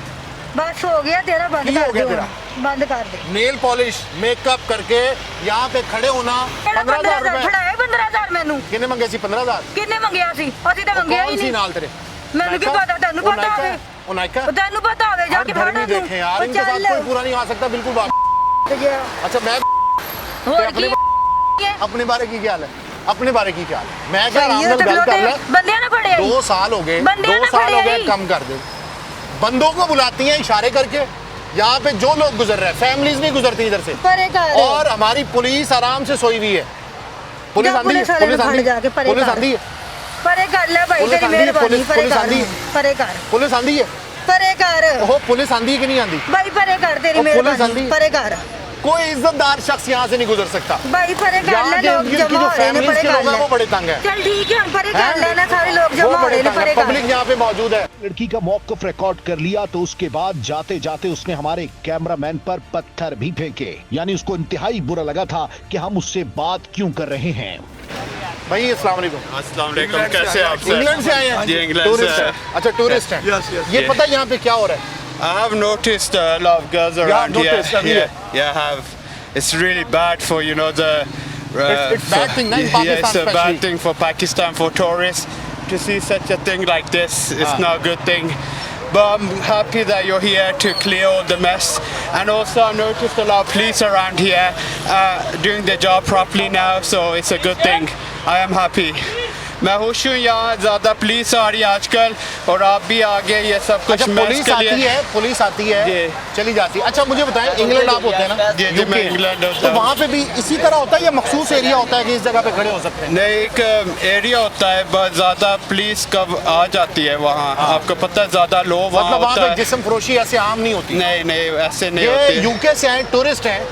बस हो गया तेरा, बंद की कर हो गया दो। तेरा? बंद कर दे। नेल पॉलिश मेकअप करके यहाँ पे खड़े होना 15,000 रुपए। ਫੜਾਏ 15,000 ਮੈਨੂੰ। किन्ने मंगे सी? 15,000। ਕਿੰਨੇ ਮੰਗਿਆ ਸੀ? ਅਸੀਂ ਤਾਂ ਮੰਗਿਆ ਹੀ कौन सी ਨਹੀਂ। नाल तेरे? ਮੈਨੂੰ ਕੀ ਪਤਾ, ਤੈਨੂੰ वो ਪਤਾ नायका? ਹੋਵੇ। वो नायका? ਤੈਨੂੰ ਪਤਾ ਹੋਵੇ ਜਾ हद ਕੇ भरमी ਫੜ देखे यार, इनके साथ कोई पूरा नहीं आ सकता बिल्कुल बात। अच्छा मैं ਹੋਰ अपने ਕੀ अपने बारे की क्या हाल है? अपने बारे की क्या हाल है? मैं क्या आराम ਸਹੀ ਹੈ ਨਾਲ ਤੇ ਗੱਲ कर ले। ਬੰਦਿਆਂ ਨੇ ਫੜਿਆ 2 साल हो गए, बंदे 2 ने साल हो फड़े गए, ही। कम कर दे। बंदों को बुलाती हैं इशारे करके, यहाँ पे जो लोग गुजर रहे हैं, फैमिलीज नहीं गुजरती इधर से। परे कर। और हमारी पुलिस आराम से सोई हुई है। पुलिस जा आंदी है, पुलिस वाले पुलिस को आंदी फड़ जाके है, परे पुलिस कर। आंदी है, परे कर ले भाई, पुलिस तेरी आंदी है, मेहरबानी। पुलिस- परे पुलिस कर। आंदी है। परे कर। पुलिस आंदी है। परे कर ओहो पुलिस आंदी है कि नहीं आंदी? भाई, परे कर तेरी और पुलिस आंदी मेहरबानी। है। परे कर कोई इज्जतदार शख्स यहाँ से नहीं गुजर सकता। भाई, परे कर यहाँ ले, के लोग इनकी जमा जो हो रहे हैं। फैमिलीज परे के कर लोग हैं वो ले। बड़े तंग हैं। चल ठीक है, हम परे कर हैं? लेना, सारे लोग वो जमा हो बड़े रहे हैं। तंग परे हैं, कर। पब्लिक यहाँ पे मौजूद है। लड़की का मौकफ रिकॉर्ड कर लिया तो उसके बाद जाते जाते उसने हमारे कैमरामैन पर पत्थर भी फेंके। यानी उसको इंतहाई बुरा लगा था कि हम उससे बात क्यों कर रहे हैं। भाई अस्सलाम वालेकुम। अस्सलाम वालेकुम, कैसे हैं आप सर? इंग्लैंड से आए हैं? जी, इंग्लैंड टूरिस्ट से हैं। अच्छा टूरिस्ट हैं। Yes, yes, ये yes. पता है यहाँ पे क्या हो रहा है? I have noticed a lot of girls around here. noticed, अभी है। Yeah, I have. It's really bad for the. It's bad thing, na, in yeah, it's Pakistan a especially. bad thing for Pakistan for tourists to see such a thing like this. It's not a good thing. But I'm happy that you're here to clear all the mess. And also, I noticed a lot of police around here doing their job properly now, so it's a good thing. I am happy. मैं खुश हूँ, यहाँ ज़्यादा police आ रही है आजकल और आप भी आगे ये सब कुछ अच्छा मैच पुलिस के आती लिए है, पुलिस आती है, जी। चली जाती है। अच्छा मुझे बताएं, इंग्लैंड आप होते हैं ना? जी, जी, मैं UK। इंग्लैंड होता तो हूँ। वहाँ पे भी इसी तरह होता है या मखसूस एरिया होता है कि इस जगह पे खड़े हो सकते हैं? नहीं, एक एरिया होता है, बहुत ज़्यादा पुलिस कब आ जाती है वहाँ, आपको पता है ज़्यादा लोग वहाँ मतलब वहाँ होता पे है। जिस्म फरोशी ऐसे आम नहीं होती। नहीं नहीं, ऐसे नहीं ये होती। यूके से आए टूरिस्ट हैं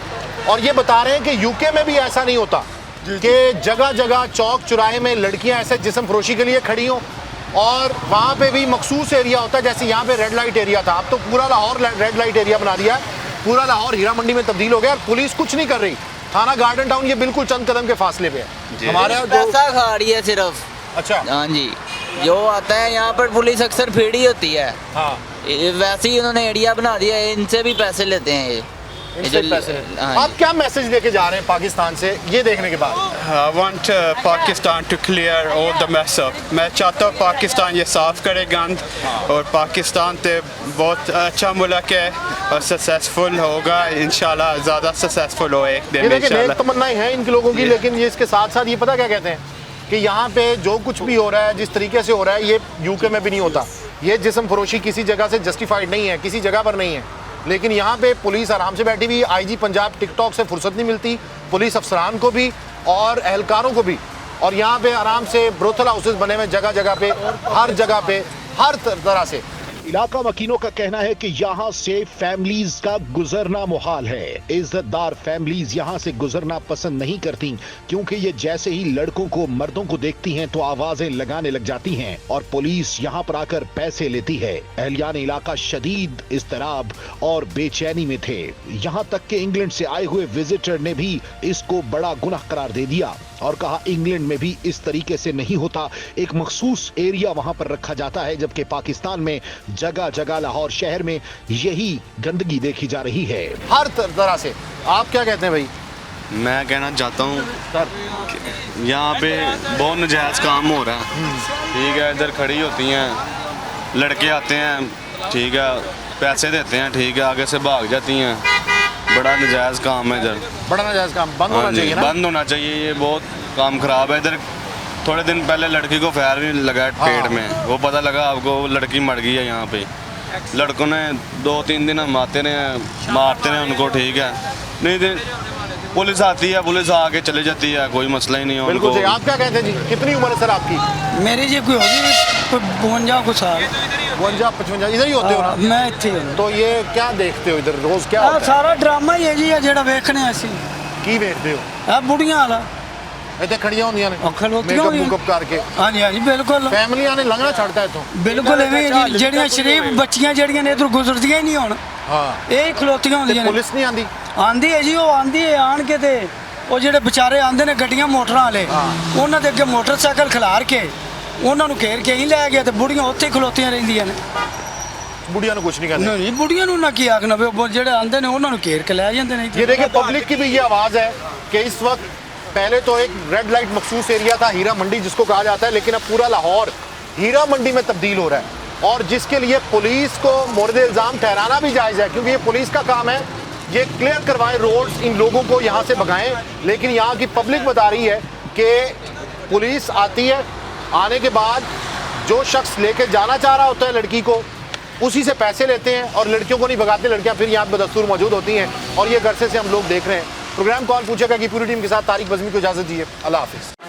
और ये बता रहे हैं कि यूके में भी ऐसा नहीं होता कि जगह जगह चौक चौराहे में लड़कियां ऐसे जिस्म फरोशी के लिए खड़ी हों और वहाँ पे भी मखसूस एरिया होता है। जैसे यहाँ पे रेड लाइट एरिया था, अब तो पूरा लाहौर रेड लाइट एरिया बना दिया है, पूरा लाहौर हीरा मंडी में तब्दील हो गया और पुलिस कुछ नहीं कर रही। थाना गार्डन टाउन ये बिल्कुल चंद कदम के फासले पे है। हमारा जो पैसा खा रही है सिर्फ। अच्छा हाँ जी, जो आता है यहाँ पर पुलिस अक्सर भीड़ ही होती है। हाँ, वैसे ही उन्होंने एरिया बना दिया है, इनसे भी पैसे लेते हैं ये। इनसे पैसे आप क्या मैसेज लेके जा रहे हैं पाकिस्तान से ये देखने के बाद? I want Pakistan to clear all the mess up. मैं चाहता हूँ पाकिस्तान ये साफ करे गंद, और पाकिस्तान ते बहुत अच्छा मुल्क है और सक्सेसफुल होगा इंशाल्लाह, ज़्यादा सक्सेसफुल हो एक दिन ये देखिए नेक इंशाल्लाह। तमन्नाएं हैं इनके लोगों की, लेकिन ये इसके साथ साथ ये पता क्या कहते हैं कि यहाँ पे जो कुछ भी हो रहा है, जिस तरीके से हो रहा है, ये यूके में भी नहीं होता। ये जिस्म फरोशी किसी जगह से जस्टिफाइड नहीं है, किसी जगह पर नहीं है, लेकिन यहाँ पे पुलिस आराम से बैठी हुई, आईजी पंजाब टिकटॉक से फुर्सत नहीं मिलती, पुलिस अफसरान को भी और एहलकारों को भी, और यहाँ पे आराम से ब्रोथल हाउसेस बने हुए जगह जगह पे, हर जगह पे, हर तरह से। इलाका वकीलों का कहना है कि यहाँ से फैमिलीज का गुजरना मुहाल है। इज्जतदार फैमिलीज यहाँ से गुजरना पसंद नहीं करती, क्योंकि ये जैसे ही लड़कों को मर्दों को देखती हैं तो आवाजें लगाने लग जाती हैं और पुलिस यहाँ पर आकर पैसे लेती है। अहलियान इलाका शदीद इस्तराब और बेचैनी में थे। यहाँ तक कि इंग्लैंड से आए हुए विजिटर ने भी इसको बड़ा गुनाह करार दे दिया और कहा इंग्लैंड में भी इस तरीके से नहीं होता, एक मखसूस एरिया वहां पर रखा जाता है, जबकि पाकिस्तान में जगह जगह लाहौर शहर में यही गंदगी देखी जा रही है। हर तरह से। आप क्या कहते हैं भाई? मैं कहना चाहता हूँ यहाँ पे बहुत नजायज़ काम हो रहा है, ठीक है। इधर खड़ी होती हैं, लड़के आते हैं, ठीक है, पैसे देते हैं, ठीक है, आगे से भाग जाती हैं। बड़ा नजायज़ काम है इधर, बड़ा नजायज़ काम बंद होना चाहिए ना? बंद होना चाहिए, ये बहुत काम खराब है इधर। थोड़े दिन पहले लड़की को फायर भी लगा पेट में, वो पता लगा आपको, वो लड़की मर गई है यहाँ पे। लड़कों ने 2-3 दिन हम आते रहे, मारते रहे उनको, ठीक है। नहीं दिन पुलिस आती है, पुलिस आके चले जाती है, कोई मसला ही नहीं है बिल्कुल उनको। सही। आप क्या कहते हैं जी, कितनी उम्र है सर आपकी? मेरी जी कोई होगी कोई 52 कुछ साल। 52-55 इधर ही होते हो ना? मैं इत्थे हूं। तो ये क्या देखते हो इधर रोज, क्या होता है? सारा ड्रामा ही है जी, जेड़ा वेखने ਅਸੀਂ की देखते हो? ਆ ਬੁੜੀਆਂ ਵਾਲਾ ਇੱਥੇ ਖੜੀਆਂ ਹੁੰਦੀਆਂ ਨੇ ਖਲੋਤੀਆਂ ਮੇਕਅਪ ਹੋਈਆਂ। ਮੁਕਅਪ ਕਰਕੇ। ਹਾਂਜੀ ਹਾਂਜੀ ਬਿਲਕੁਲ ਫੈਮਲੀਆਂ ਨੇ ਲੰਘਣਾ ਛੱਡਤਾ ਇੱਥੋਂ। ਬਿਲਕੁਲ ਐਵੇਂ ਹੀ ਜੀ, ਜਿਹੜੀਆਂ ਸ਼ਰੀਫ ਬੱਚੀਆਂ ਜਿਹੜੀਆਂ ਨੇ ਇਧਰ ਗੁਜ਼ਰਦੀਆਂ ਹੀ ਨਹੀਂ ਹੁਣ। ਹਾਂ ਇਹ ਹੀ ਖਲੋਤੀਆਂ ਹੁੰਦੀਆਂ ਨੇ। ਪੁਲਿਸ ਨਹੀਂ ਆਂਦੀ? ਆਂਦੀ ਹੈ ਜੀ, ਉਹ ਆਂਦੀ ਹੈ, ਆਣ ਕੇ ਤੇ ਉਹ ਜਿਹੜੇ ਵਿਚਾਰੇ ਆਂਦੇ ਨੇ ਗੱਡੀਆਂ ਮੋਟਰਾਂ ਵਾਲੇ, ਉਹਨਾਂ ਦੇ ਅੱਗੇ ਮੋਟਰਸਾਈਕਲ ਖਿਲਾਰ ਕੇ ਉਹਨਾਂ ਨੂੰ ਘੇਰ ਕੇ ਹੀ ਲੈ ਗਿਆ, ਤੇ ਬੁੜੀਆਂ ਉੱਥੇ ਹੀ ਖਲੋਤੀਆਂ ਰਹਿੰਦੀਆਂ ਨੇ। बुढ़िया कुछ नहीं कहते? नहीं बुढ़िया ना की आखना, जेडे आंदे ने उन्होंने घेर के ले जाते ने। ये देखिए पब्लिक की भी ये आवाज़ है कि इस वक्त, पहले तो एक रेड लाइट मखसूस एरिया था हीरा मंडी जिसको कहा जाता है, लेकिन अब पूरा लाहौर हीरा मंडी में तब्दील हो रहा है, और जिसके लिए पुलिस को मोर्द इल्ज़ाम ठहराना भी जायज़ है, क्योंकि ये पुलिस का काम है, ये क्लियर करवाएं रोड्स, इन लोगों को यहाँ से भगाएं। लेकिन यहाँ की पब्लिक बता रही है कि पुलिस आती है, आने के बाद जो शख्स लेके जाना चाह रहा होता है लड़की को, उसी से पैसे लेते हैं और लड़कियों को नहीं भगाते। लड़कियां फिर यहाँ बदस्तूर मौजूद होती हैं, और ये गर्से से हम लोग देख रहे हैं। प्रोग्राम कौन पूछेगा की पूरी टीम के साथ तारिक बज़मी को इजाज़त दीजिए। अल्लाह हाफिज़।